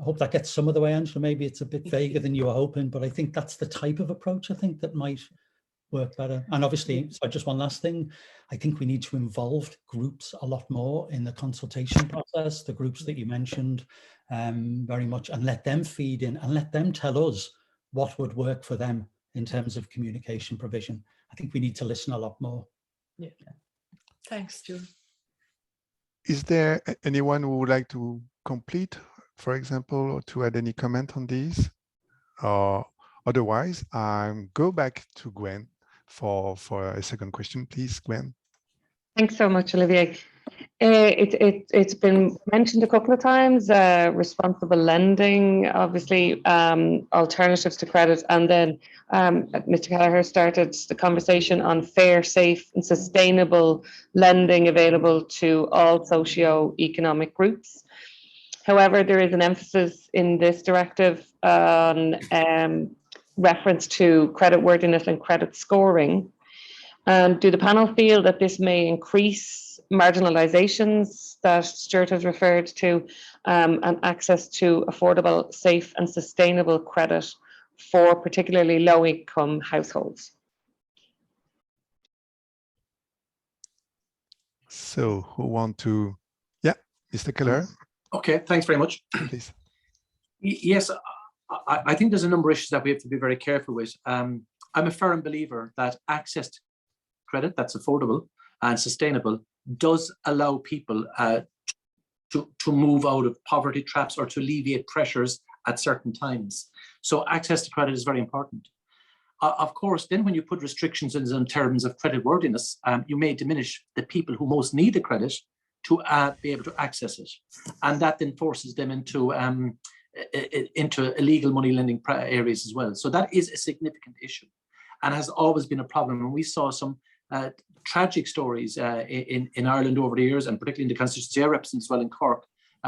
hope that gets some of the way, Angela. Maybe it's a bit vaguer than you were hoping, but I think that's the type of approach I think that might work better. And obviously, so just one last thing, I think we need to involve groups a lot more in the consultation process, the groups that you mentioned very much, and let them feed in and let them tell us what would work for them in terms of communication provision. I think we need to listen a lot more. Yeah. Thanks, Stuart. Is there anyone who would like to complete, for example, or to add any comment on these? Otherwise, go back to Gwen for a second question, please, Gwen. Thanks so much, Olivier. It's been mentioned a couple of times, responsible lending, obviously, alternatives to credit, and then Mr. Kelleher started the conversation on fair, safe and sustainable lending available to all socio-economic groups. However, there is an emphasis in this directive on reference to creditworthiness and credit scoring. Do the panel feel that this may increase marginalizations that Stuart has referred to and access to affordable, safe and sustainable credit for particularly low-income households? So who want to, yeah, Mr. Kelleher? Okay, thanks very much. Please. Yes, I think there's a number of issues that we have to be very careful with. I'm a firm believer that access to credit that's affordable and sustainable does allow people to move out of poverty traps or to alleviate pressures at certain times. So access to credit is very important. Of course, then when you put restrictions in terms of credit worthiness, you may diminish the people who most need the credit to be able to access it. And that then forces them into illegal money lending areas as well. So that is a significant issue and has always been a problem. And we saw some tragic stories in Ireland over the years, and particularly in the constituency I represent as well in Cork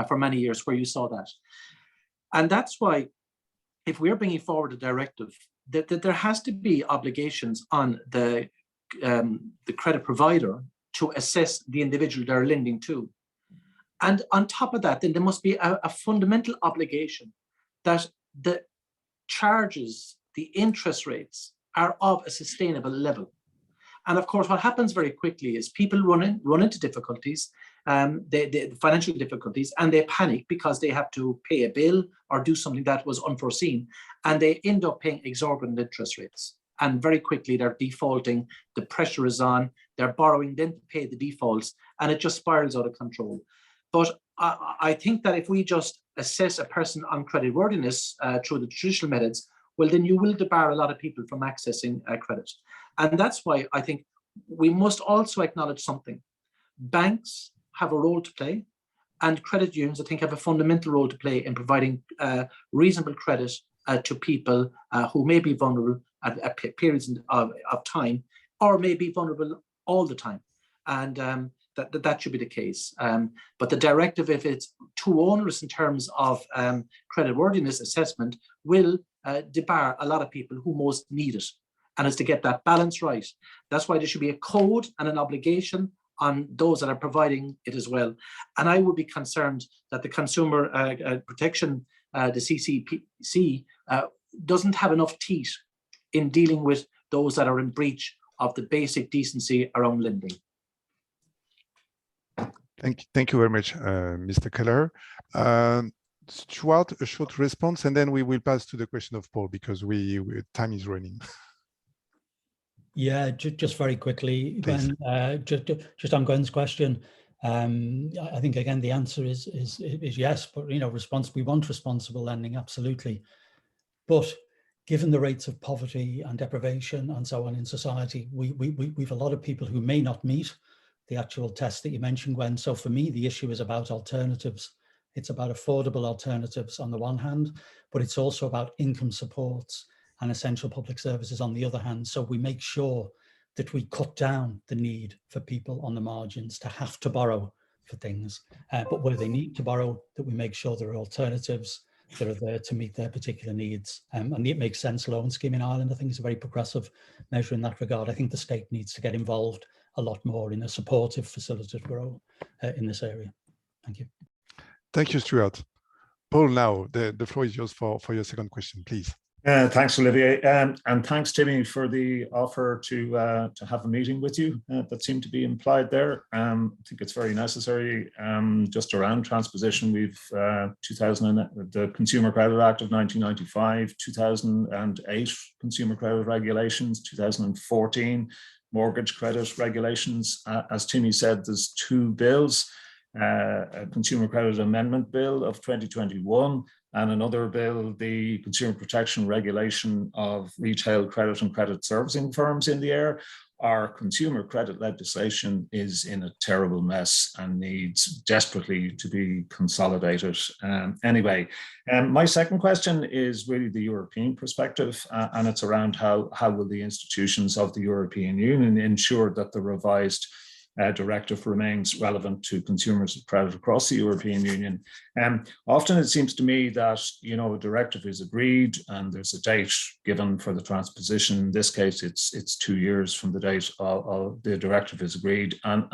for many years, where you saw that. And that's why, if we're bringing forward a directive, that there has to be obligations on the credit provider to assess the individual they're lending to. And on top of that, then there must be a fundamental obligation that the charges, the interest rates are of a sustainable level. And of course, what happens very quickly is people run into difficulties, the financial difficulties, and they panic because they have to pay a bill or do something that was unforeseen, and they end up paying exorbitant interest rates. And very quickly they're defaulting, the pressure is on, they're borrowing then to pay the defaults, and it just spirals out of control. But I think that if we just assess a person on creditworthiness through the traditional methods, well, then you will debar a lot of people from accessing credit. And that's why I think we must also acknowledge something. Banks have a role to play, and credit unions, I think, have a fundamental role to play in providing reasonable credit to people who may be vulnerable at periods of time, or may be vulnerable all the time. And that should be the case. But the directive, if it's too onerous in terms of creditworthiness assessment, will debar a lot of people who most need it. And it's to get that balance right. That's why there should be a code and an obligation on those that are providing it as well. And I would be concerned that the Consumer Protection, the CCPC, doesn't have enough teeth in dealing with those that are in breach of the basic decency around lending. Thank you very much, Mr. Kelleher. Stuart, a short response, and then we will pass to the question of Paul, because time is running. Yeah, just very quickly, Gwen, just on Gwen's question, I think again the answer is yes, but we want responsible lending, absolutely. But given the rates of poverty and deprivation and so on in society, we've a lot of people who may not meet the actual test that you mentioned, Gwen. So for me, the issue is about alternatives. It's about affordable alternatives on the one hand, but it's also about income supports and essential public services on the other hand. So we make sure that we cut down the need for people on the margins to have to borrow for things, but where they need to borrow, that we make sure there are alternatives that are there to meet their particular needs. And it makes sense. Loan scheme in Ireland, I think, is a very progressive measure in that regard. I think the state needs to get involved a lot more in a supportive, facilitative role in this area. Thank you. Thank you, Stuart. Paul, now the floor is yours for your second question, please. Thanks, Olivier, and thanks, Timmy, for the offer to have a meeting with you. That seemed to be implied there. I think it's very necessary. Just around transposition, we've the Consumer Credit Act of 1995, 2008 Consumer Credit Regulations, 2014 Mortgage Credit Regulations. As Timmy said, there's two bills. A Consumer Credit Amendment Bill of 2021 and another bill, the Consumer Protection Regulation of Retail Credit and Credit Servicing Firms in the air. Our consumer credit legislation is in a terrible mess and needs desperately to be consolidated. Anyway, my second question is really the European perspective, and it's around how will the institutions of the European Union ensure that the revised directive remains relevant to consumers of credit across the European Union. Often it seems to me that, you know, a directive is agreed and there's a date given for the transposition. In this case, it's 2 years from the date of the directive is agreed, and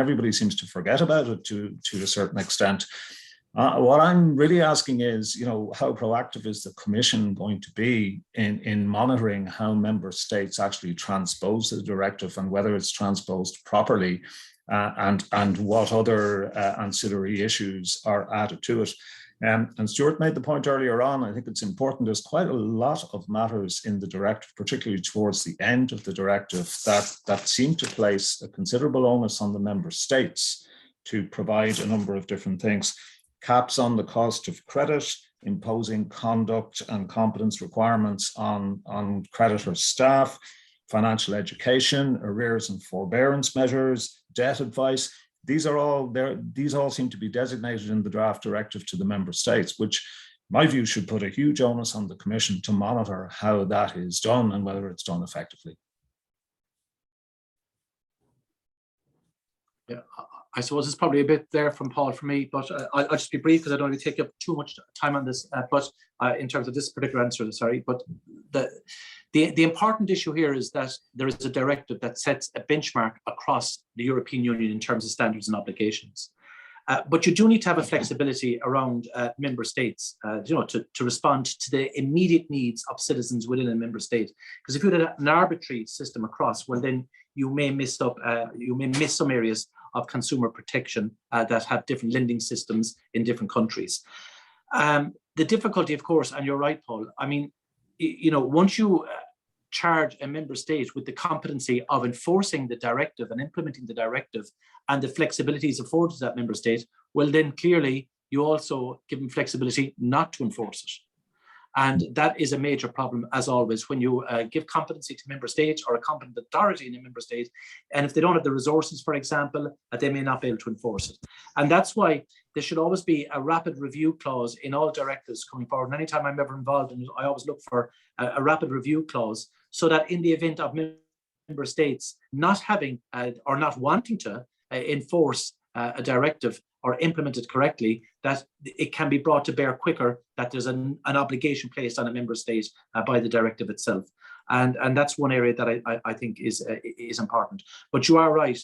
everybody seems to forget about it to a certain extent. What I'm really asking is, you know, how proactive is the Commission going to be in monitoring how member states actually transpose the directive and whether it's transposed properly, and what other ancillary issues are added to it. And Stuart made the point earlier on, I think it's important, there's quite a lot of matters in the directive, particularly towards the end of the directive, that seem to place a considerable onus on the member states to provide a number of different things. Caps on the cost of credit, imposing conduct and competence requirements on creditor staff, financial education, arrears and forbearance measures, debt advice. These all seem to be designated in the draft directive to the member states, which in my view should put a huge onus on the Commission to monitor how that is done and whether it's done effectively. Yeah, I suppose it's probably a bit there from Paul for me, but I'll just be brief because I don't want to take up too much time on this. But in terms of this particular answer, sorry, but the important issue here is that there is a directive that sets a benchmark across the European Union in terms of standards and obligations. But you do need to have a flexibility around member states, you know, to respond to the immediate needs of citizens within a member state. Because if you had an arbitrary system across, well, then you may miss some areas of consumer protection that have different lending systems in different countries. The difficulty, of course, and you're right, Paul, I mean, you know, once you charge a member state with the competency of enforcing the directive and implementing the directive and the flexibilities afforded to that member state, well, then clearly you also give them flexibility not to enforce it. And that is a major problem, as always, when you give competency to member states or a competent authority in a member state, and if they don't have the resources, for example, they may not be able to enforce it. And that's why there should always be a rapid review clause in all directives coming forward. And anytime I'm ever involved in it, I always look for a rapid review clause, so that in the event of member states not having or not wanting to enforce a directive or implement it correctly, that it can be brought to bear quicker, that there's an obligation placed on a member state by the directive itself. And that's one area that I think is important. But you are right,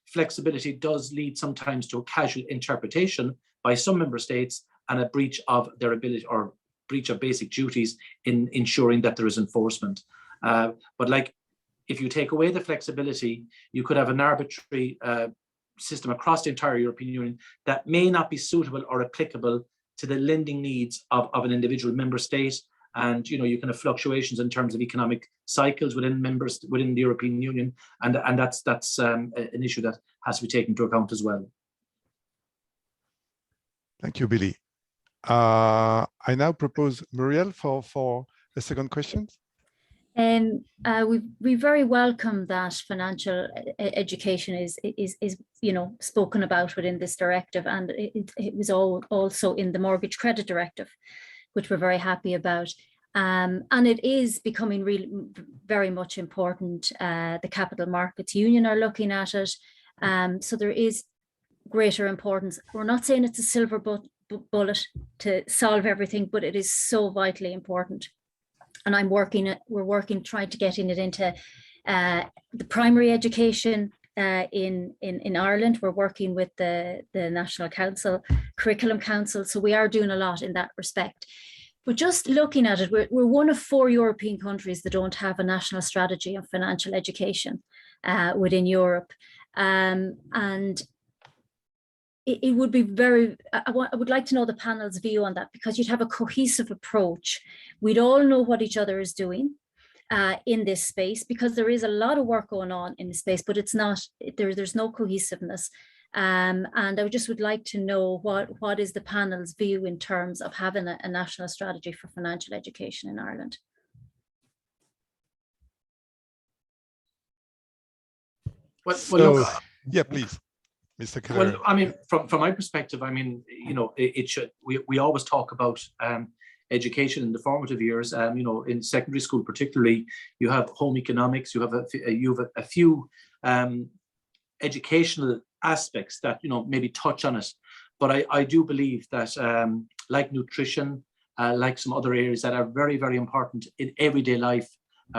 flexibility does lead sometimes to a casual interpretation by some member states and a breach of their ability or breach of basic duties in ensuring that there is enforcement. But like, if you take away the flexibility, you could have an arbitrary system across the entire European Union that may not be suitable or applicable to the lending needs of an individual member state. And you know, you can have fluctuations in terms of economic cycles within the European Union, and that's an issue that has to be taken into account as well. Thank you, Billy. I now propose Muriel for a second question? We very welcome that financial education is spoken about within this directive, and it was also in the Mortgage Credit Directive, which we're very happy about. And it is becoming really very much important. The Capital Markets Union are looking at it. So there is greater importance. We're not saying it's a silver bullet to solve everything, but it is so vitally important. And we're working, trying to get it into the primary education in Ireland. We're working with the National Council, Curriculum Council. So we are doing a lot in that respect. But just looking at it, we're one of 4 European countries that don't have a national strategy on financial education within Europe. And it would be I would like to know the panel's view on that, because you'd have a cohesive approach. We'd all know what each other is doing in this space, because there is a lot of work going on in the space, but it's not, there's no cohesiveness. And I just would like to know what is the panel's view in terms of having a national strategy for financial education in Ireland. Yeah, please, Mr. Kelleher. Well, I mean, from my perspective, I mean, it should. We always talk about education in the formative years. In secondary school, particularly, you have home economics. You have a few educational aspects that maybe touch on it, but I do believe that like nutrition, like some other areas that are very, very important in everyday life,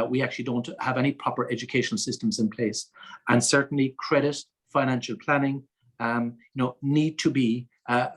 we actually don't have any proper educational systems in place. And certainly credit, financial planning, need to be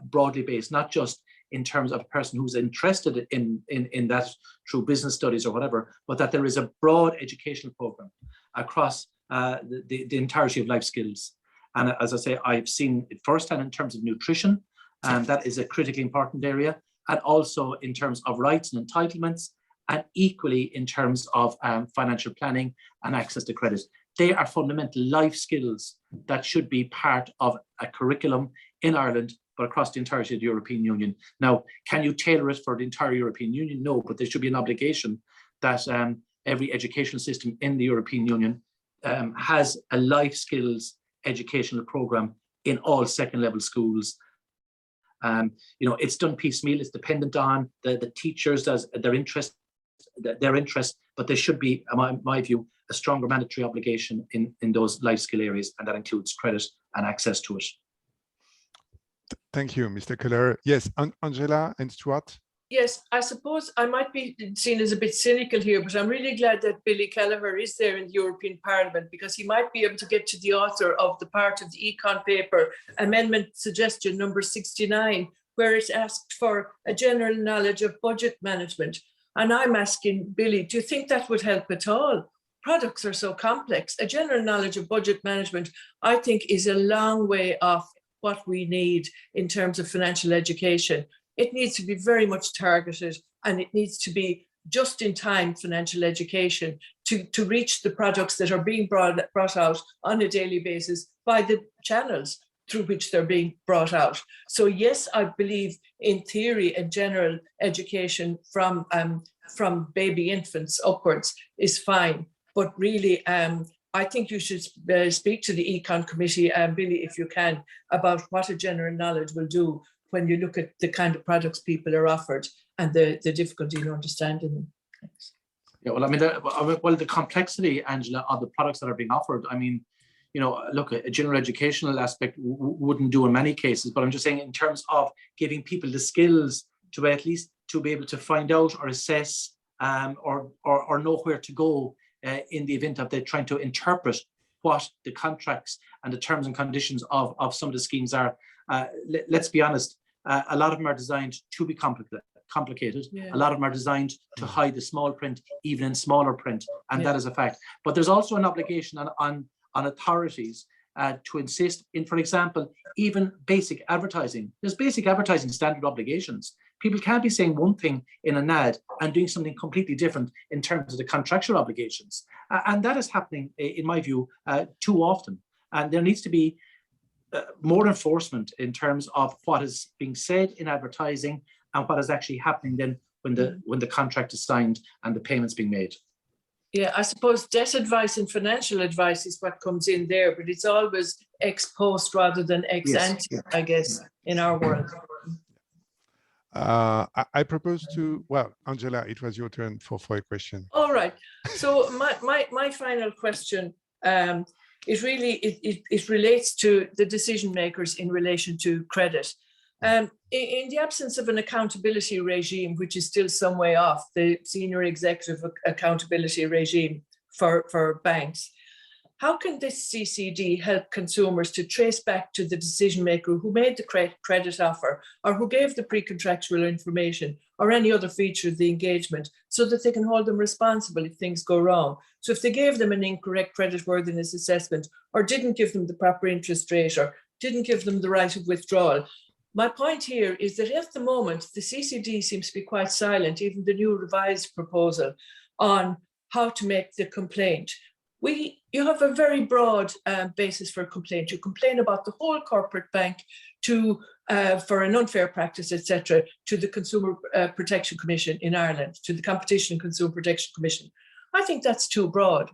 broadly based, not just in terms of a person who's interested in that through business studies or whatever, but that there is a broad educational program across the entirety of life skills. And as I say, I've seen it firsthand in terms of nutrition, and that is a critically important area, and also in terms of rights and entitlements, and equally in terms of financial planning and access to credit. They are fundamental life skills that should be part of a curriculum in Ireland, but across the entirety of the European Union. Now, can you tailor it for the entire European Union? No, but there should be an obligation that every education system in the European Union has a life skills educational program in all second level schools. It's done piecemeal. It's dependent on the teachers, their interest, but there should be, in my view, a stronger mandatory obligation in those life skill areas, and that includes credit and access to it. Thank you, Mr. Kelleher. Yes, Angela and Stuart. Yes, I suppose I might be seen as a bit cynical here, but I'm really glad that Billy Kelleher is there in the European Parliament, because he might be able to get to the author of the part of the Econ paper, amendment suggestion number 69, where it's asked for a general knowledge of budget management. And I'm asking Billy, do you think that would help at all? Products are so complex. A general knowledge of budget management, I think, is a long way off what we need in terms of financial education. It needs to be very much targeted, and it needs to be just-in-time financial education to reach the products that are being brought out on a daily basis by the channels through which they're being brought out. So yes, I believe in theory a general education from baby infants upwards is fine, but really I think you should speak to the Econ Committee, Billy, if you can, about what a general knowledge will do when you look at the kind of products people are offered and the difficulty in understanding them. Thanks. Yeah, well, I mean, the complexity, Angela, of the products that are being offered, I mean, look, a general educational aspect wouldn't do in many cases, but I'm just saying in terms of giving people the skills to at least to be able to find out or assess or know where to go in the event of they're trying to interpret what the contracts and the terms and conditions of some of the schemes are. Let's be honest, a lot of them are designed to be complicated. Yeah. A lot of them are designed to hide the small print, even in smaller print, and that is a fact. But there's also an obligation on authorities to insist in, for example, even basic advertising. There's basic advertising standard obligations. People can't be saying one thing in an ad and doing something completely different in terms of the contractual obligations. And that is happening, in my view, too often. And there needs to be more enforcement in terms of what is being said in advertising and what is actually happening then when the contract is signed and the payment's being made. Yeah, I suppose debt advice and financial advice is what comes in there, but it's always ex post rather than ex ante, I guess, in our world. I propose to, well, Angela, it was your turn for a question. All right. So my final question, it relates to the decision makers in relation to credit. In the absence of an accountability regime, which is still some way off, the senior executive accountability regime for banks, how can this CCD help consumers to trace back to the decision maker who made the credit offer or who gave the pre-contractual information or any other feature of the engagement so that they can hold them responsible if things go wrong? So if they gave them an incorrect creditworthiness assessment or didn't give them the proper interest rate or didn't give them the right of withdrawal. My point here is that at the moment, the CCD seems to be quite silent, even the new revised proposal, on how to make the complaint. You have a very broad basis for a complaint. You complain about the whole corporate bank for an unfair practice, etc., to the Consumer Protection Commission in Ireland, to the Competition and Consumer Protection Commission. I think that's too broad.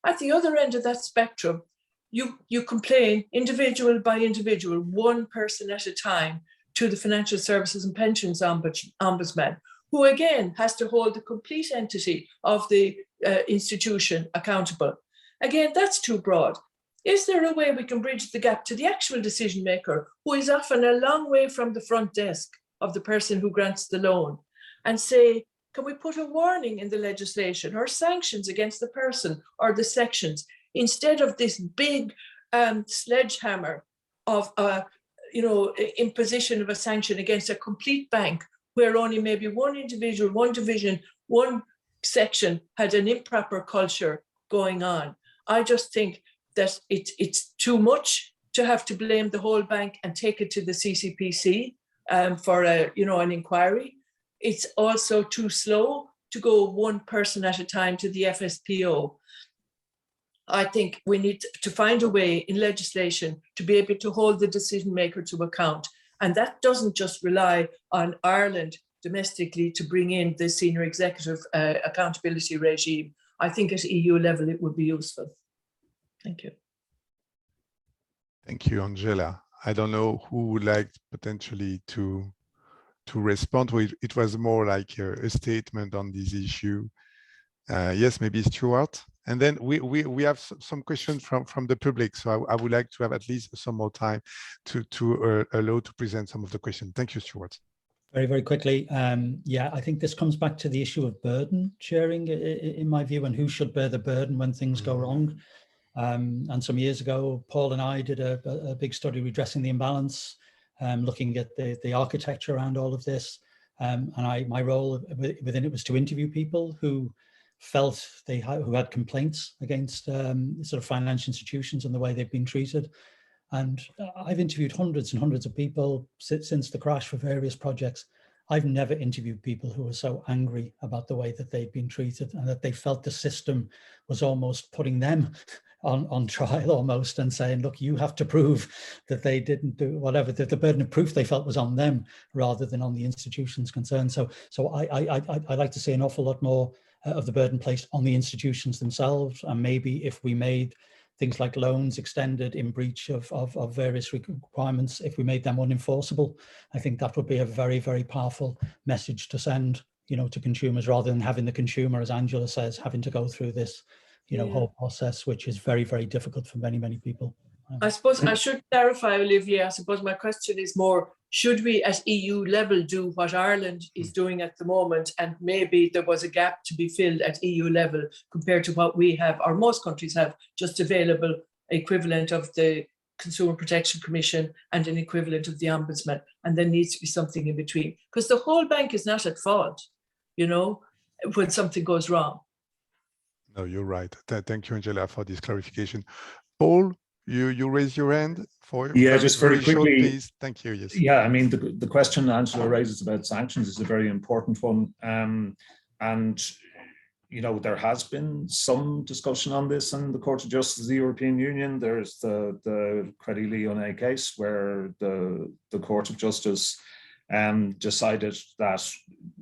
At the other end of that spectrum, you complain individual by individual, one person at a time, to the Financial Services and Pensions Ombudsman, who again has to hold the complete entity of the institution accountable. Again, that's too broad. Is there a way we can bridge the gap to the actual decision maker, who is often a long way from the front desk of the person who grants the loan, and say, can we put a warning in the legislation or sanctions against the person or the sections, instead of this big sledgehammer of imposition of a sanction against a complete bank where only maybe one individual, one division, one section had an improper culture going on? I just think that it's too much to have to blame the whole bank and take it to the CCPC for an inquiry. It's also too slow to go one person at a time to the FSPO. I think we need to find a way in legislation to be able to hold the decision maker to account. And that doesn't just rely on Ireland domestically to bring in the senior executive accountability regime. I think at EU level, it would be useful. Thank you. Thank you, Angela. I don't know who would like potentially to respond. It was more like a statement on this issue. Yes, maybe Stuart. And then we have some questions from the public. So I would like to have at least some more time to allow to present some of the questions. Thank you, Stuart. Very, very quickly. Yeah, I think this comes back to the issue of burden sharing, in my view, and who should bear the burden when things go wrong. And some years ago, Paul and I did a big study redressing the imbalance, looking at the architecture around all of this. And my role within it was to interview people who felt who had complaints against sort of financial institutions and the way they've been treated. And I've interviewed hundreds and hundreds of people since the crash for various projects. I've never interviewed people who were so angry about the way that they'd been treated and that they felt the system was almost putting them on trial almost, and saying, look, you have to prove that they didn't do whatever, that the burden of proof they felt was on them rather than on the institutions concerned. So I like to see an awful lot more of the burden placed on the institutions themselves. And maybe if we made things like loans extended in breach of various requirements, if we made them unenforceable, I think that would be a very, very powerful message to send, to consumers, rather than having the consumer, as Angela says, having to go through this, whole process, which is very, very difficult for many, many people. I suppose I should clarify, Olivier. I suppose my question is more, should we at EU level do what Ireland is doing at the moment, and maybe there was a gap to be filled at EU level compared to what we have, or most countries have, just available equivalent of the Consumer Protection Commission and an equivalent of the Ombudsman, and there needs to be something in between, because the whole bank is not at fault, when something goes wrong. No, you're right. Thank you, Angela, for this clarification. Paul, you raise your hand for just very quickly, short, please. Thank you. Yes. Yeah, I mean, the question Angela raises about sanctions is a very important one, and there has been some discussion on this in the Court of Justice of the European Union. There's the Credit Lyonnais case where the Court of Justice decided that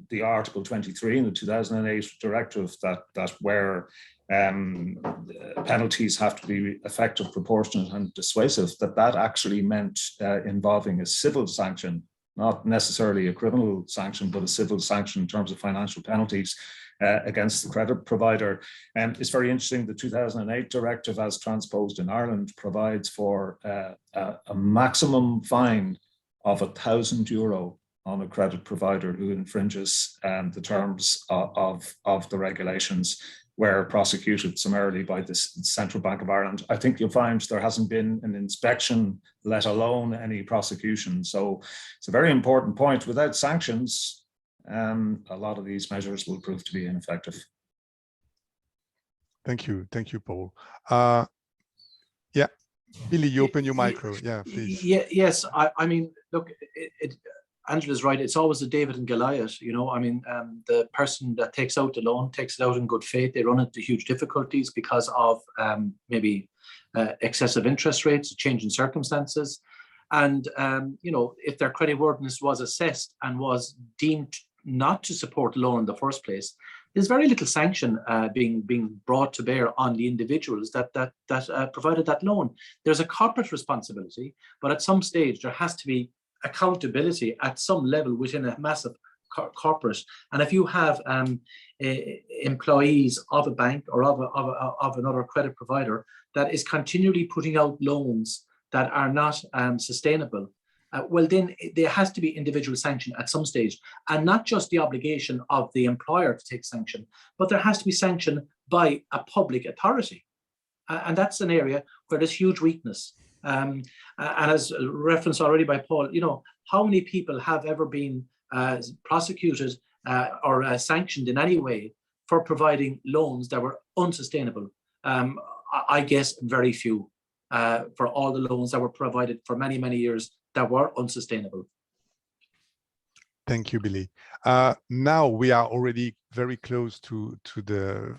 the Article 23 in the 2008 directive that where penalties have to be effective, proportionate and dissuasive, that actually meant involving a civil sanction, not necessarily a criminal sanction, but a civil sanction in terms of financial penalties against the credit provider. And it's very interesting, the 2008 directive as transposed in Ireland provides for a maximum fine of €1,000 on a credit provider who infringes the terms of the regulations, where prosecuted summarily by the Central Bank of Ireland. I think you'll find there hasn't been an inspection, let alone any prosecution. So it's a very important point. Without sanctions, a lot of these measures will prove to be ineffective. Thank you, Paul. Yeah, Billy, you open your micro. Yeah, please. Yes, I mean, look, Angela's right. It's always a David and Goliath, you know. I mean, the person that takes out the loan takes it out in good faith. They run into huge difficulties because of maybe excessive interest rates, change in circumstances. And, you know, if their creditworthiness was assessed and was deemed not to support the loan in the first place, there's very little sanction being brought to bear on the individuals that provided that loan. There's a corporate responsibility, but at some stage there has to be accountability at some level within a massive corporate. And if you have employees of a bank or of another credit provider that is continually putting out loans that are not sustainable, well, then there has to be individual sanction at some stage, and not just the obligation of the employer to take sanction, but there has to be sanction by a public authority. And that's an area where there's huge weakness. And as referenced already by Paul, you know, how many people have ever been prosecuted or sanctioned in any way for providing loans that were unsustainable? I guess very few for all the loans that were provided for many, many years that were unsustainable. Thank you, Billy. Now we are already very close to the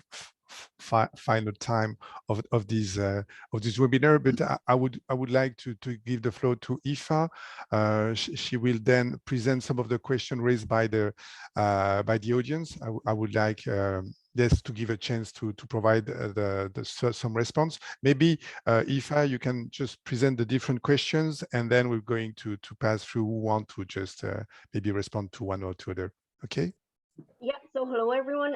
final time of this webinar, but I would like to give the floor to Aoife. She will then present some of the questions raised by the audience. I would like this to give a chance to provide some response. Maybe Aoife, you can just present the different questions, and then we're going to pass through who want to just maybe respond to one or two other. Okay. Yeah, so hello everyone.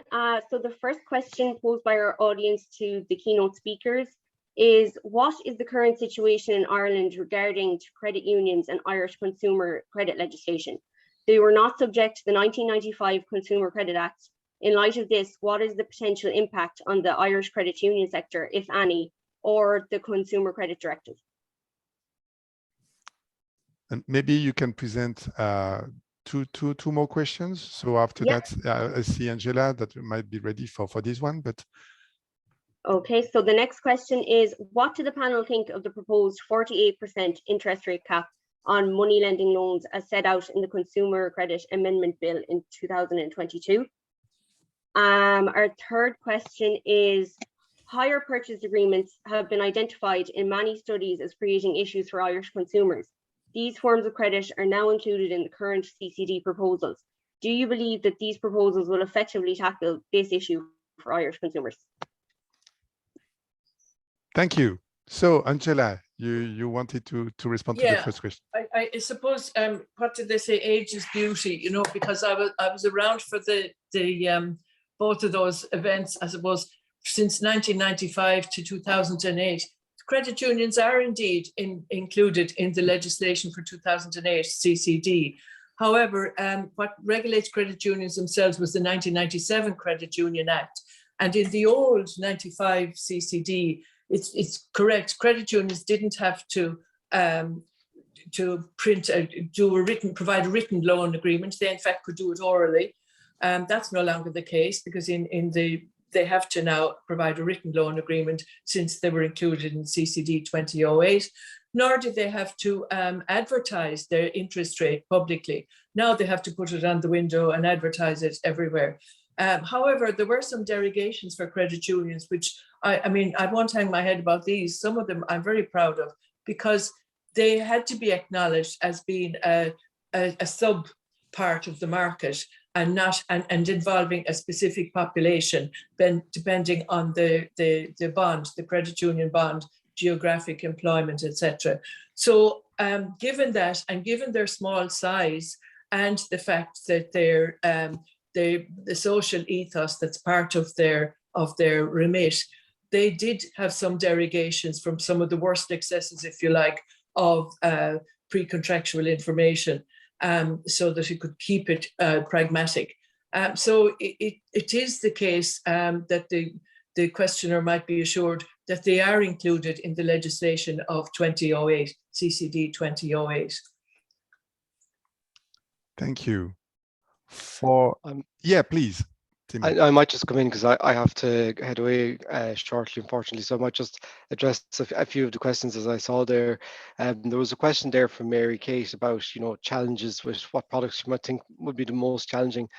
So the first question posed by our audience to the keynote speakers is, what is the current situation in Ireland regarding to credit unions and Irish consumer credit legislation? They were not subject to the 1995 Consumer Credit Act. In light of this, what is the potential impact on the Irish credit union sector, if any, or the Consumer Credit Directive? And maybe you can present two more questions. So after that, I see Angela that might be ready for this one, but. Okay, so the next question is, what do the panel think of the proposed 48% interest rate cap on money lending loans as set out in the Consumer Credit Amendment Bill in 2022? Our third question is, hire purchase agreements have been identified in many studies as creating issues for Irish consumers. These forms of credit are now included in the current CCD proposals. Do you believe that these proposals will effectively tackle this issue for Irish consumers? Thank you. So, Angela, you wanted to respond to the first question. I suppose, what did they say? Age is beauty, you know, because I was around for the both of those events, I suppose, since 1995 to 2008. Credit unions are indeed included in the legislation for 2008 CCD. However, what regulates credit unions themselves was the 1997 Credit Union Act. And in the old 95 CCD, it's correct, credit unions didn't have to provide a written loan agreement. They in fact could do it orally. That's no longer the case, because they have to now provide a written loan agreement since they were included in CCD 2008, nor did they have to advertise their interest rate publicly. Now they have to put it on the window and advertise it everywhere. However, there were some derogations for credit unions, which I mean, I won't hang my head about these. Some of them I'm very proud of, because they had to be acknowledged as being a sub part of the market and not and involving a specific population, then depending on the bond, the credit union bond, geographic employment, etc. So given that, and given their small size, and the fact that they're the social ethos that's part of their remit, they did have some derogations from some of the worst excesses, if you like, of pre-contractual information, so that you could keep it pragmatic. So it is the case that the questioner might be assured that they are included in the legislation of 2008, CCD 2008. Thank you. Yeah, please. I might just come in because I have to head away shortly, unfortunately. So I might just address a few of the questions as I saw there. There was a question there from Mary Kate about, challenges with what products you might think would be the most challenging.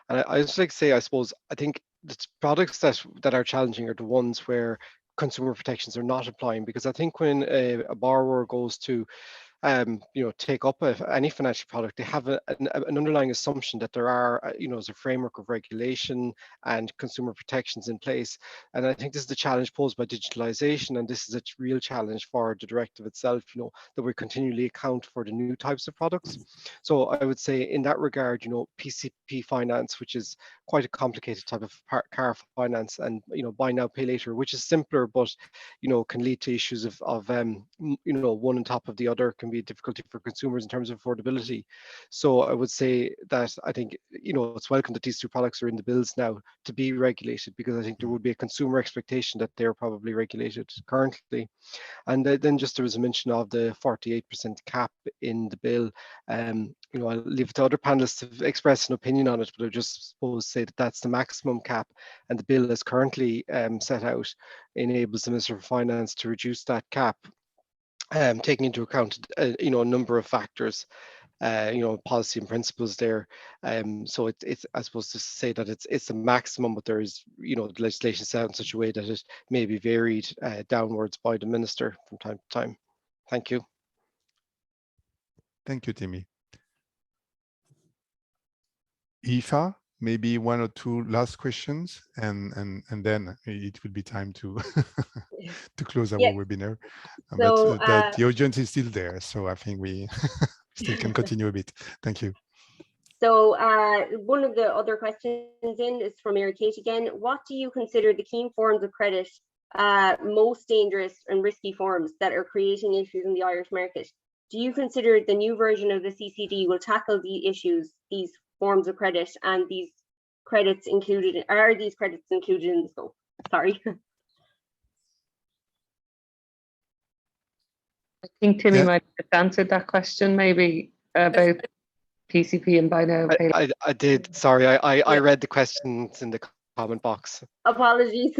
And I just like to say, I suppose, I think the products that are challenging are the ones where consumer protections are not applying, because I think when a borrower goes to take up any financial product, they have an underlying assumption that there are, as a framework of regulation and consumer protections in place. And I think this is the challenge posed by digitalization, and this is a real challenge for the directive itself, that we continually account for the new types of products. So I would say in that regard, PCP finance, which is quite a complicated type of car finance, and buy now, pay later, which is simpler, but can lead to issues of one on top of the other, can be a difficulty for consumers in terms of affordability. So I would say that I think it's welcome that these two products are in the bills now to be regulated, because I think there would be a consumer expectation that they're probably regulated currently. And then just there was a mention of the 48% cap in the bill. I'll leave it to other panelists to express an opinion on it, but I just suppose say that that's the maximum cap, and the bill as currently set out enables the Minister for Finance to reduce that cap, taking into account a number of factors, policy and principles there. So it's I suppose to say that it's a maximum, but there is the legislation set out in such a way that it may be varied downwards by the minister from time to time. Thank you. Thank you, Timmy. Aoife, maybe one or two last questions, and then it will be time to to close our webinar. So, but the audience is still there, so I think we still can continue a bit. Thank you. So one of the other questions in is from Mary Kate again. What do you consider the key forms of credit most dangerous and risky forms that are creating issues in the Irish market? Do you consider the new version of the CCD will tackle the issues, these forms of credit, and these credits included? Are these credits included in the scope? Sorry. I think Timmy might have answered that question, maybe about PCP and buy now, pay later. I did. Sorry, I read the questions in the comment box. Apologies.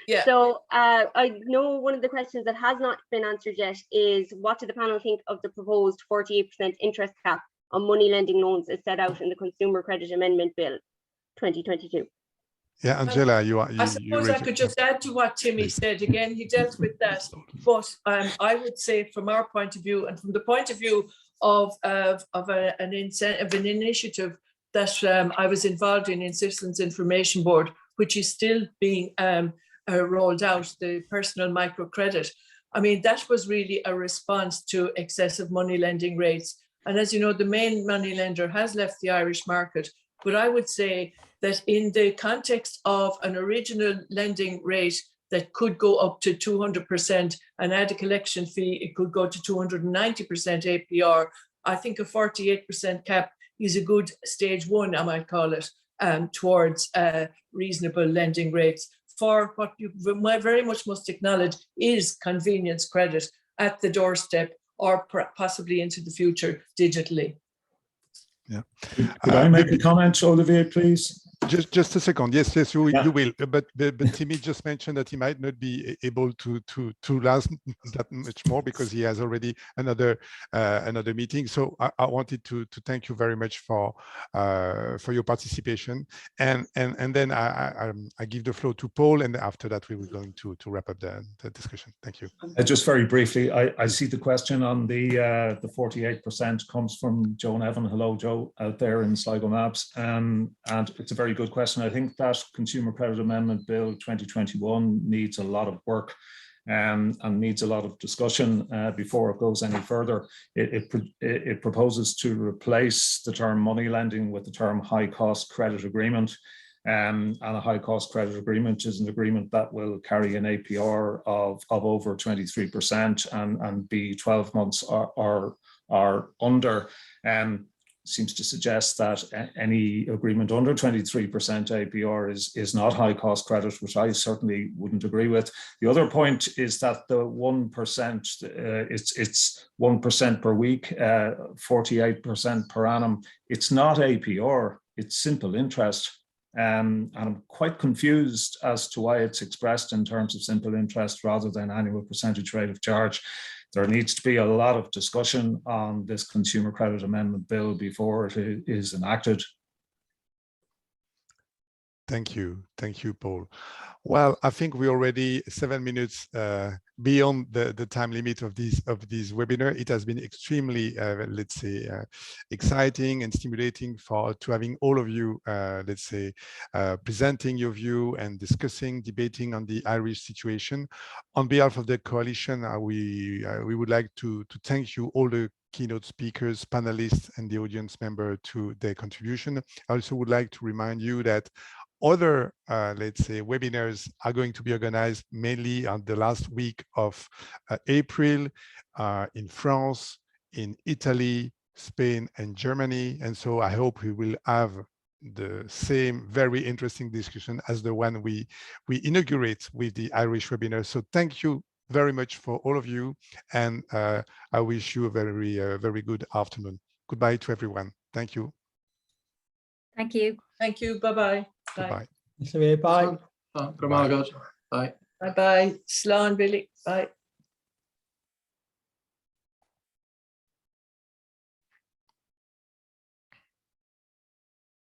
Yeah. So I know one of the questions that has not been answered yet is, what do the panel think of the proposed 48% interest cap on money lending loans as set out in the Consumer Credit Amendment Bill 2022? Yeah, Angela, I suppose I could just add to what Timmy said. Again, he dealt with that, but I would say from our point of view, and from the point of view of an initiative that I was involved in Citizens Information Board, which is still being rolled out, the personal microcredit. I mean, that was really a response to excessive money lending rates. And as you know, the main money lender has left the Irish market. But I would say that in the context of an original lending rate that could go up to 200% and add a collection fee, it could go to 290% APR. I think a 48% cap is a good stage one, I might call it, towards reasonable lending rates for what you very much must acknowledge is convenience credit at the doorstep, or possibly into the future digitally. Yeah. Could I make a comment, Olivier, please? Just a second. Yes, you will. But Timmy just mentioned that he might not be able to last that much more because he has already another meeting. So I wanted to thank you very much for your participation, and then I give the floor to Paul, and after that we will going to wrap up the discussion. Thank you. Just very briefly, I see the question on the 48% comes from Joan Evan. Hello, Joe, out there in Sligo Maps, and it's a very good question. I think that Consumer Credit Amendment Bill 2021 needs a lot of work and needs a lot of discussion before it goes any further. It proposes to replace the term money lending with the term high cost credit agreement. And a high cost credit agreement is an agreement that will carry an APR of over 23% and be 12 months or under. Seems to suggest that any agreement under 23% APR is not high cost credit, which I certainly wouldn't agree with. The other point is that the 1%, it's 1% per week, 48% per annum. It's not APR, it's simple interest. And I'm quite confused as to why it's expressed in terms of simple interest rather than annual percentage rate of charge. There needs to be a lot of discussion on this Consumer Credit Amendment Bill before it is enacted. Thank you, Paul. Well, I think we're already 7 minutes beyond the time limit of this webinar. It has been extremely, let's say, exciting and stimulating to having all of you, let's say, presenting your view and debating on the Irish situation. On behalf of the coalition, we would like to thank you, all the keynote speakers, panelists, and the audience member to their contribution. I also would like to remind you that other, let's say, webinars are going to be organized mainly on the last week of April in France, in Italy, Spain, and Germany. And so I hope we will have the same very interesting discussion as the one we inaugurate with the Irish webinar. So thank you very much for all of you, and I wish you a very good afternoon. Goodbye to everyone. Thank you. Thank you. Thank you. Bye-bye. Goodbye. Bye. Bye. Bye. Bye. Bye-bye. Slán, Billy. Bye.